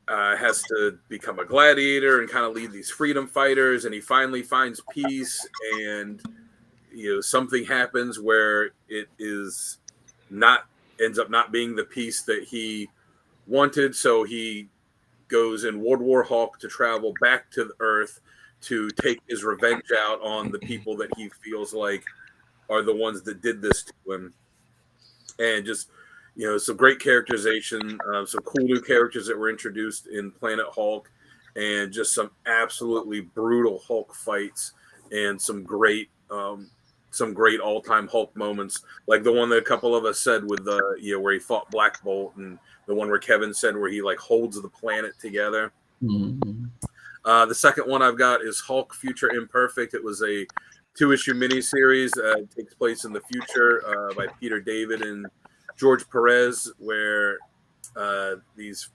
has to become a gladiator and kind of lead these freedom fighters, and he finally finds peace, and something happens where it ends up not being the peace that he wanted, so he goes in World War Hulk to travel back to the Earth to take his revenge out on the people that he feels like are the ones that did this to him. And just, some great characterization, some cool new characters that were introduced in Planet Hulk, and just some absolutely brutal Hulk fights, and some great all-time Hulk moments, like the one that a couple of us said with where he fought Black Bolt, and the one where Kevin said where he like holds the planet together. Mm-hmm. The second one I've got is Hulk Future Imperfect. It was a 2-issue miniseries. It takes place in the future by Peter David and George Perez, where these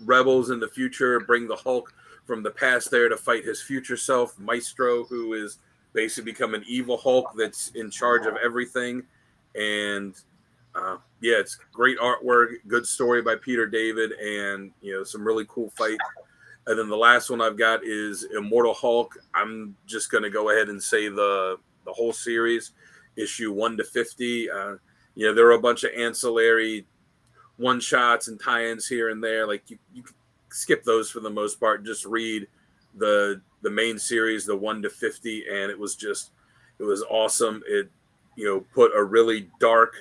rebels in the future bring the Hulk from the past there to fight his future self, Maestro, who is basically become an evil Hulk that's in charge of everything. And it's great artwork, good story by Peter David, and some really cool fights. And then the last one I've got is Immortal Hulk. I'm just going to go ahead and say the whole series, issue 1 to 50. There are a bunch of ancillary one-shots and tie-ins here and there. Like you can skip those for the most part. Just read the main series, the 1 to 50, and it was awesome. It put a really dark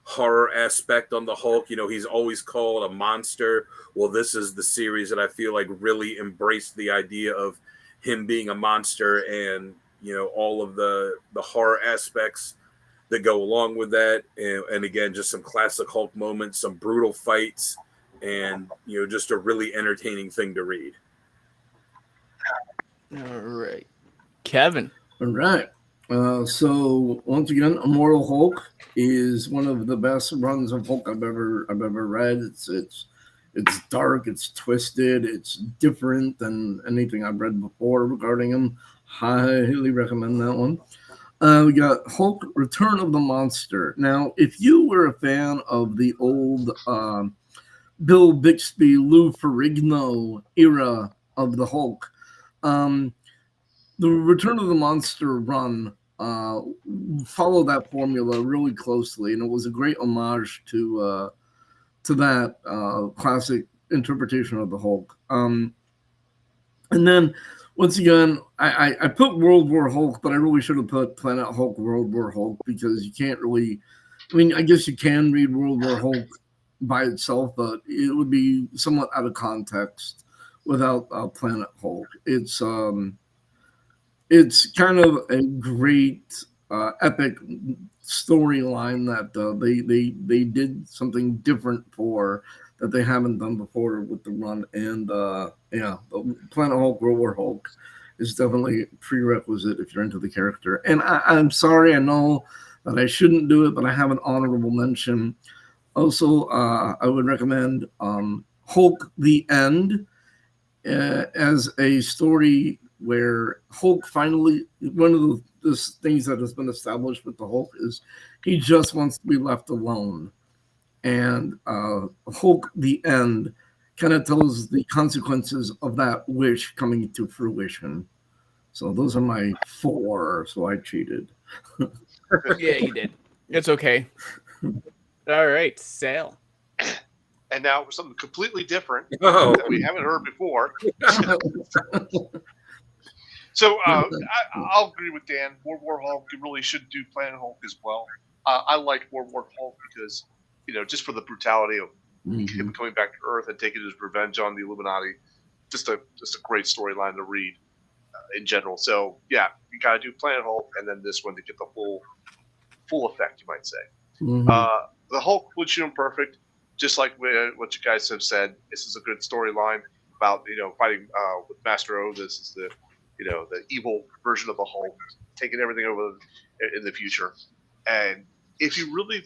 horror aspect on the Hulk. He's always called a monster. Well, this is the series that I feel like really embraced the idea of him being a monster, and all of the horror aspects that go along with that, and again, just some classic Hulk moments, some brutal fights, and just a really entertaining thing to read. All right, Kevin. All right. So once again, Immortal Hulk is one of the best runs of Hulk I've ever read. It's dark, it's twisted, it's different than anything I've read before regarding him. Highly recommend that one. We got Hulk Return of the Monster. Now, if you were a fan of the old Bill Bixby, Lou Ferrigno era of the Hulk, the Return of the Monster run followed that formula really closely, and it was a great homage to that classic interpretation of the Hulk. And then, once again, I put World War Hulk, but I really should have put Planet Hulk, World War Hulk, because you can't really, I guess you can read World War Hulk by itself, but it would be somewhat out of context without Planet Hulk. It's kind of a great epic storyline that they did something different for that they haven't done before with the run. And Planet Hulk, World War Hulk is definitely a prerequisite if you're into the character. And I'm sorry, I know that I shouldn't do it, but I have an honorable mention. Also, I would recommend Hulk the End as a story where Hulk finally, one of the things that has been established with the Hulk is he just wants to be left alone. And Hulk the End kind of tells the consequences of that wish coming to fruition. So those are my 4. So I cheated. Yeah, you did. It's okay. All right, Sal. And now something completely different Oh, that we haven't heard before. So I'll agree with Dan. World War Hulk really should do Planet Hulk as well. I like World War Hulk because, just for the brutality of him coming back to Earth and taking his revenge on the Illuminati. Just a great storyline to read in general. So yeah, you got to do Planet Hulk and then this one to get the full effect, you might say. The Hulk would shoot him perfect, just like what you guys have said. This is a good storyline about fighting with Master O. This is the the evil version of the Hulk, taking everything over in the future. And if you really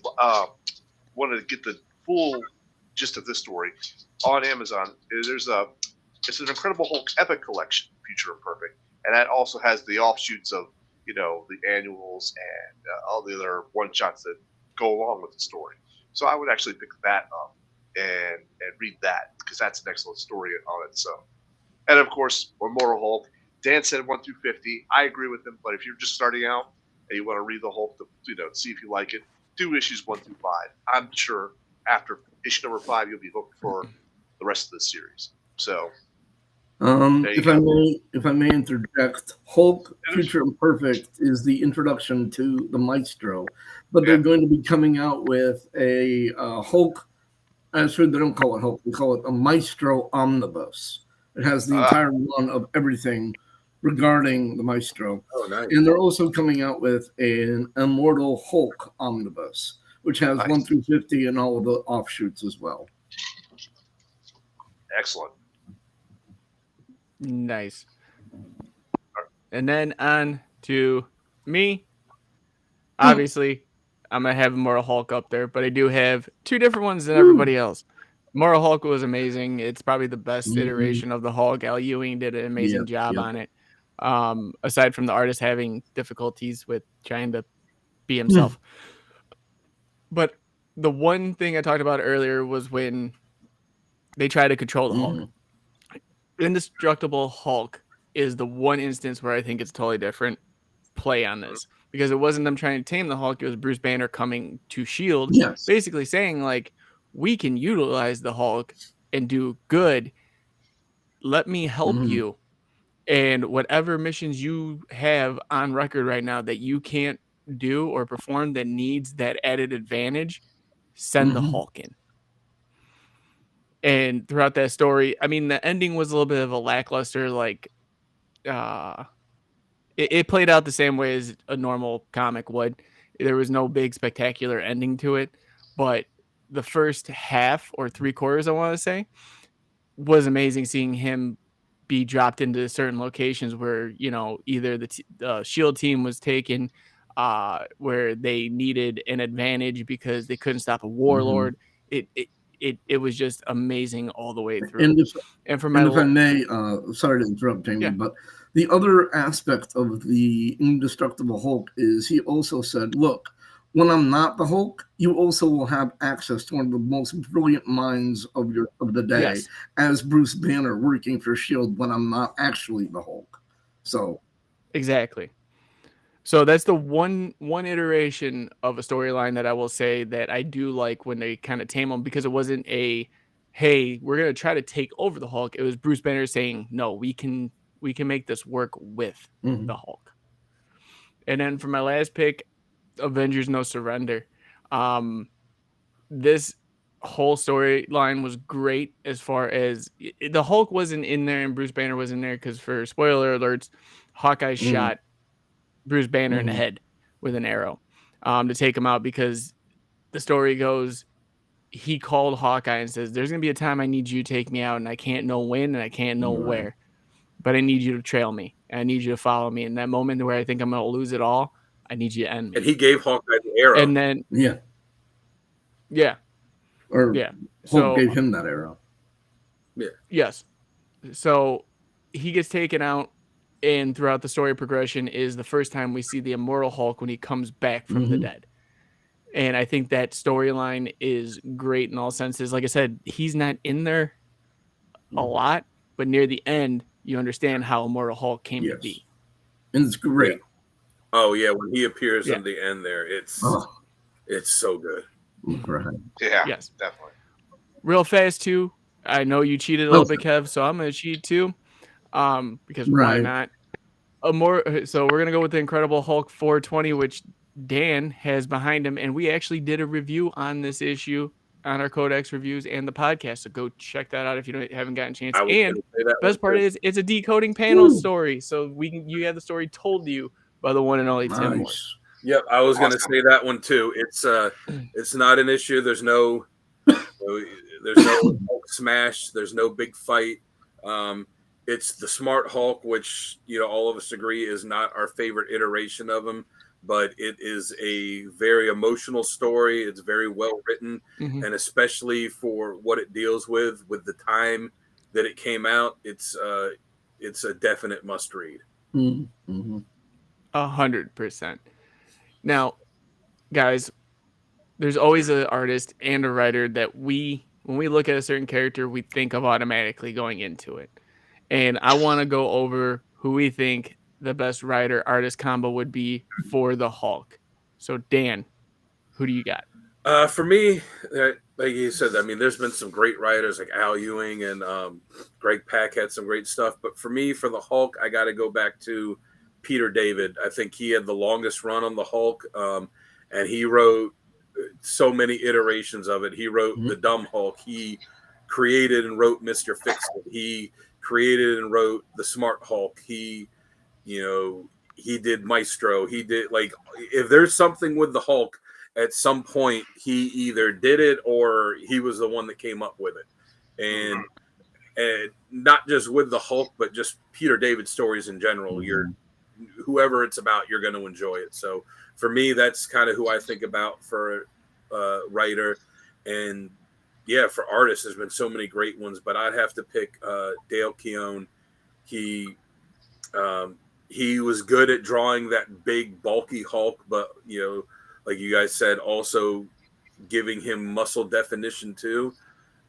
want to get the full gist of this story, on Amazon, it's an Incredible Hulk Epic Collection, Future Imperfect, and that also has the offshoots of the annuals and all the other one shots that go along with the story. So I would actually pick that up and read that because that's an excellent story on its own. And of course, Immortal Hulk. Dan said 1 through 50. I agree with him, but if you're just starting out and you want to read the Hulk to see if you like it, do issues 1 through 5. I'm sure after issue number 5, you'll be hooked for the rest of the series. So, if I may interject, Hulk Future Imperfect is the introduction to the Maestro, but they're going to be coming out with a Hulk. I'm sure they don't call it Hulk; they call it a Maestro Omnibus. It has the entire run of everything regarding the Maestro. Oh, nice. And they're also coming out with an Immortal Hulk Omnibus, which has 1 through 50 and all of the offshoots as well. Excellent. Nice. And then on to me. Obviously, I'm going to have Immortal Hulk up there, but I do have 2 different ones than everybody else. Immortal Hulk was amazing. It's probably the best iteration of the Hulk. Al Ewing did an amazing job on it. Aside from the artist having difficulties with trying to be himself. But the one thing I talked about earlier was when they try to control the Hulk. Indestructible Hulk is the one instance where I think it's totally different play on this. Because it wasn't them trying to tame the Hulk. It was Bruce Banner coming to S.H.I.E.L.D. Basically saying, like, we can utilize the Hulk and do good. Let me help you. And whatever missions you have on record right now that you can't do or perform that needs that added advantage, send the Hulk in. And throughout that story, I mean, the ending was a little bit of a lackluster, like, it played out the same way as a normal comic would. There was no big spectacular ending to it, but the first half or 3/4, I want to say, was amazing seeing him be dropped into certain locations where, either the S.H.I.E.L.D. team was taken, where they needed an advantage because they couldn't stop a warlord. It was just amazing all the way through. And if I may, sorry to interrupt, Jamie, but the other aspect of the Indestructible Hulk is he also said, look, when I'm not the Hulk, you also will have access to one of the most brilliant minds of the day as Bruce Banner working for S.H.I.E.L.D. when I'm not actually the Hulk. So exactly. So that's the one iteration of a storyline that I will say that I do like when they kind of tame him, because it wasn't a, hey, we're going to try to take over the Hulk. It was Bruce Banner saying, no, we can make this work with the Hulk. And then for my last pick, Avengers No Surrender. This whole storyline was great as far as the Hulk wasn't in there and Bruce Banner was in there because, for spoiler alerts, Hawkeye shot Bruce Banner in the head with an arrow to take him out, because the story goes, he called Hawkeye and says, there's going to be a time I need you to take me out, and I can't know when and I can't know where. but I need you to trail me. And I need you to follow me. In that moment where I think I'm going to lose it all, I need you to end me. And he gave Hawkeye the arrow. And then, Yeah. Or yeah. Hulk gave him that arrow. Yeah. Yes. So he gets taken out, and throughout the story progression is the first time we see the Immortal Hulk when he comes back from the dead. And I think that storyline is great in all senses. Like I said, he's not in there a lot, but near the end, you understand how Immortal Hulk came to be. And it's great. Yeah. Oh yeah, when he appears in the end there, it's so good. Right. Yeah, yes, definitely. Real fast too. I know you cheated a little bit, Kev, so I'm gonna cheat too. Because why not? So we're gonna go with the Incredible Hulk 420, which Dan has behind him, and we actually did a review on this issue on our Codex reviews and the podcast. So go check that out if you haven't gotten a chance. And best part is it's a decoding panel story, so you have the story told to you by the one and only Tim Morse. Yep, I was going to say that one too. It's not an issue. There's no Hulk smash. There's no big fight. It's the Smart Hulk, which all of us agree is not our favorite iteration of him, but it is a very emotional story. It's very well written, and especially for what it deals with the time that it came out, it's a definite must read. 100%. Now, guys, there's always an artist and a writer that when we look at a certain character, we think of automatically going into it. And I want to go over who we think the best writer-artist combo would be for the Hulk. So, Dan, who do you got? For me, like you said, I mean, there's been some great writers like Al Ewing and Greg Pak had some great stuff. But for me, for the Hulk, I got to go back to Peter David. I think he had the longest run on the Hulk, and he wrote so many iterations of it. He wrote the Dumb Hulk. He created and wrote Mr. Fix-It. He created and wrote the Smart Hulk. He did Maestro. He did, like, if there's something with the Hulk, at some point he either did it or he was the one that came up with it. And not just with the Hulk, but just Peter David stories in general. Whoever it's about, you're going to enjoy it. So for me, that's kind of who I think about for a writer. And yeah, for artists, there's been so many great ones, but I'd have to pick Dale Keown. He was good at drawing that big, bulky Hulk, but like you guys said, also giving him muscle definition too.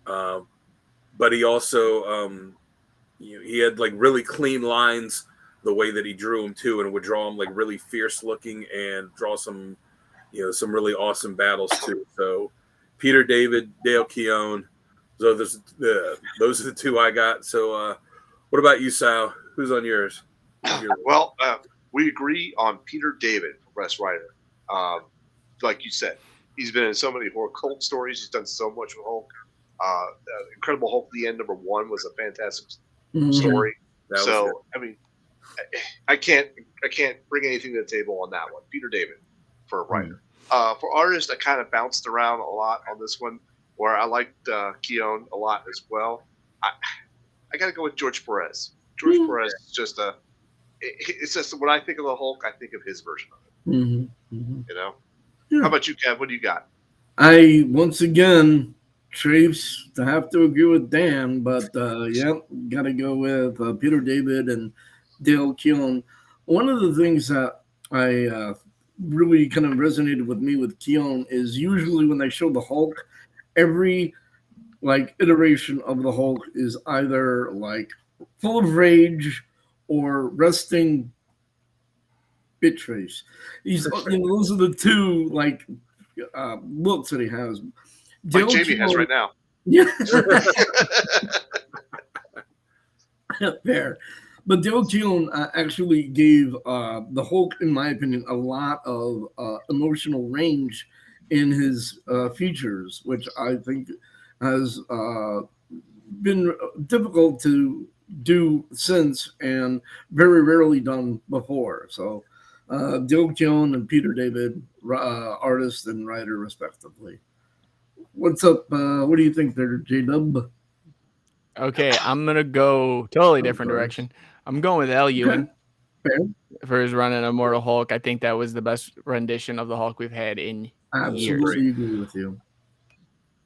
But he also, he had like really clean lines the way that he drew him too, and would draw him like really fierce looking and draw some really awesome battles too. So Peter David, Dale Keown, so those are the two I got. So what about you, Sal? Who's on yours? Well, we agree on Peter David for best writer. Like you said, he's been in so many Hulk stories. He's done so much with Hulk. Incredible Hulk, the end #1 was a fantastic story. So I mean, I can't bring anything to the table on that one. Peter David for a writer. For artists, I kind of bounced around a lot on this one, where I liked Keown a lot as well. I got to go with George Perez. George Perez is just it's just when I think of the Hulk, I think of his version of it. Yeah. How about you, Kev? What do you got? I once again trace to have to agree with Dan, but got to go with Peter David and Dale Keown. One of the things that I really kind of resonated with me with Keown is usually when they show the Hulk, every like iteration of the Hulk is either like full of rage or resting bitch face. Those are the two like looks that he has. Like Jamie has right now. Yeah. Fair. But Dale Keown actually gave the Hulk, in my opinion, a lot of emotional range in his features, which I think has been difficult to do since and very rarely done before. So Dale Keown and Peter David, artist and writer, respectively. What's up? What do you think there, J-Dub? Okay, I'm going to go totally different direction. I'm going with Al Ewing Fair. for his run in Immortal Hulk. I think that was the best rendition of the Hulk we've had in years. Absolutely agree with you.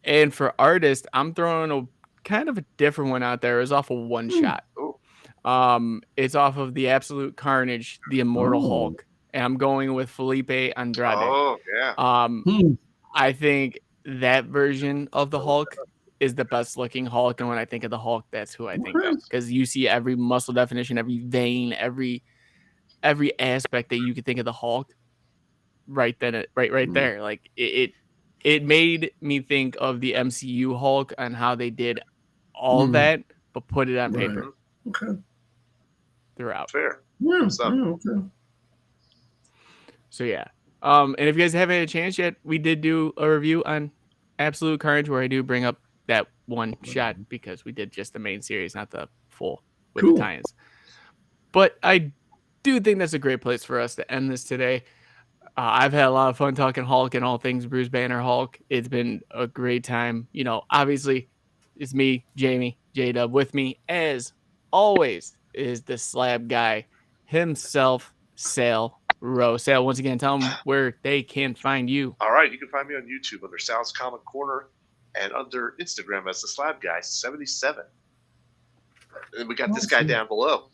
And for artist, I'm throwing a kind of a different one out there. It's off of one shot. It's off of the Absolute Carnage, the Immortal Hulk, and I'm going with Felipe Andrade. Oh yeah. I think that version of the Hulk is the best looking Hulk, and when I think of the Hulk, that's who I think of, because you see every muscle definition, every vein, every aspect that you could think of the Hulk right then, right there. Like it made me think of the MCU Hulk and how they did all that, but put it on paper. Okay. Throughout. Fair. Yeah. So yeah. And if you guys haven't had a chance yet, we did do a review on Absolute Carnage where I do bring up that one shot because we did just the main series, not the full with the tie-ins. But I do think that's a great place for us to end this today. I've had a lot of fun talking Hulk and all things Bruce Banner Hulk. It's been a great time. You know, obviously, it's me, Jamie, J-Dub. With me, as always, is the slab guy himself, Sal Rowe. Sal, once again, tell them where they can find you. All right, you can find me on YouTube under Sal's Comic Corner and under Instagram as the Slab Guy 77. And we got this guy down below.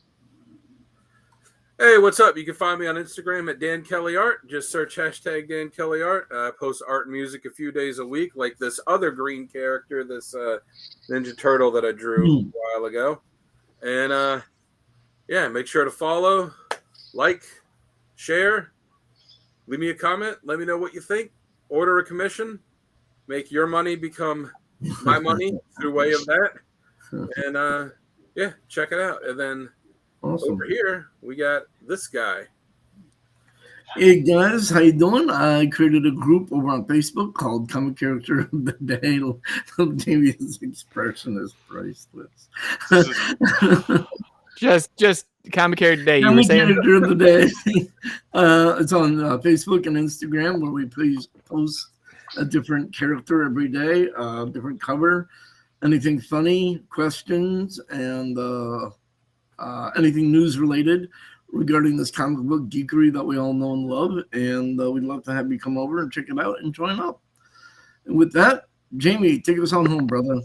Hey, what's up? You can find me on Instagram at Dan Kelly Art. Just search hashtag Dan Kelly Art. I post art and music a few days a week, like this other green character, this Ninja Turtle that I drew a while ago. And yeah, make sure to follow, like, share, leave me a comment, let me know what you think, order a commission, make your money become my money through way of that. And yeah, check it out. And then over here, we got this guy. Hey guys, how you doing? I created a group over on Facebook called Comic Character of the Day. Jamie's expression is priceless. just Comic Character Day. Comic Character of the Day. It's on Facebook and Instagram where we post a different character every day, different cover, anything funny, questions, and anything news related regarding this comic book geekery that we all know and love. And we'd love to have you come over and check it out and join up. And with that, Jamie, take us on home, brother.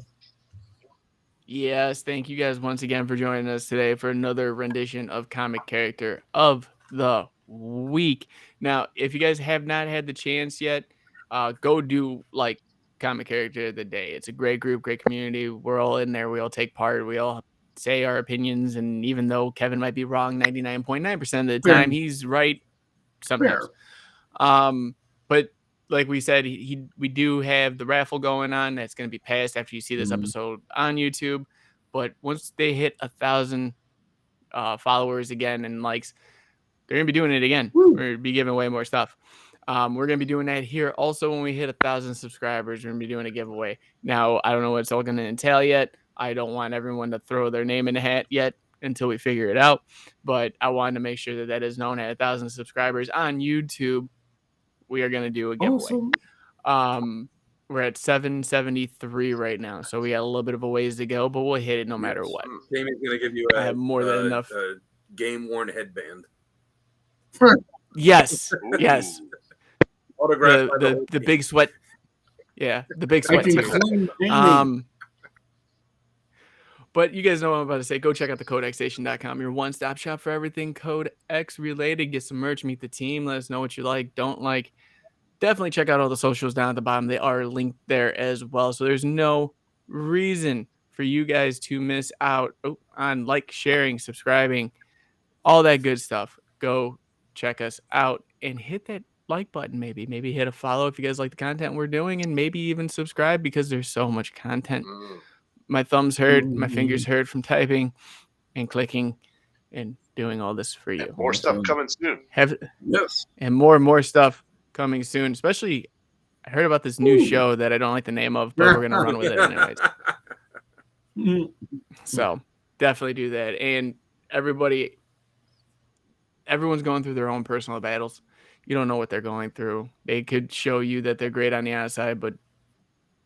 Yes, thank you guys once again for joining us today for another rendition of Comic Character of the Week. Now, if you guys have not had the chance yet, go do like Comic Character of the Day. It's a great group, great community. We're all in there. We all take part. We all say our opinions, and even though Kevin might be wrong 99.9% of the time, he's right sometimes. But like we said, we do have the raffle going on. That's going to be passed after you see this episode on YouTube. But once they hit 1,000 followers again and likes, they're going to be doing it again. We're going to be giving away more stuff. We're going to be doing that here. Also, when we hit 1,000 subscribers, we're going to be doing a giveaway. Now, I don't know what it's all going to entail yet. I don't want everyone to throw their name in the hat yet until we figure it out. But I wanted to make sure that is known at 1,000 subscribers on YouTube. We are going to do a giveaway. Awesome. We're at 773 right now, so we got a little bit of a ways to go, but we'll hit it no matter what. Jamie's going to give you I have more than enough game-worn headband. Yes. Autographed the big sweat. Yeah, the big sweat too. But you guys know what I'm about to say. Go check out the codexstation.com, your one-stop shop for everything Codex related. Get some merch, meet the team. Let us know what you like, don't like. Definitely check out all the socials down at the bottom. They are linked there as well. So there's no reason for you guys to miss out on like, sharing, subscribing, all that good stuff. Go check us out and hit that like button. Maybe hit a follow if you guys like the content we're doing, and maybe even subscribe because there's so much content. My thumbs hurt, my fingers hurt from typing and clicking and doing all this for you. And more stuff coming soon. And more stuff coming soon. Especially, I heard about this new show that I don't like the name of, but we're gonna run with it anyways. So definitely do that. And everyone's going through their own personal battles. You don't know what they're going through. They could show you that they're great on the outside, but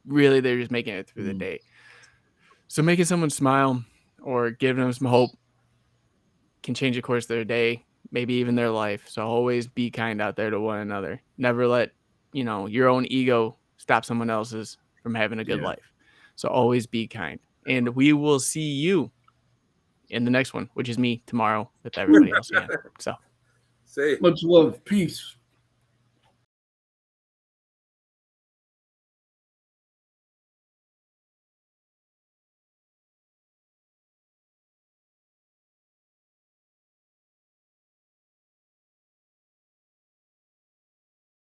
really they're just making it through the day. So making someone smile or giving them some hope can change the course of their day, maybe even their life. So always be kind out there to one another. Never let, your own ego stop someone else's from having a good life. So always be kind. And we will see you in the next one, which is me tomorrow with everybody else again. So Say. Much love. Peace.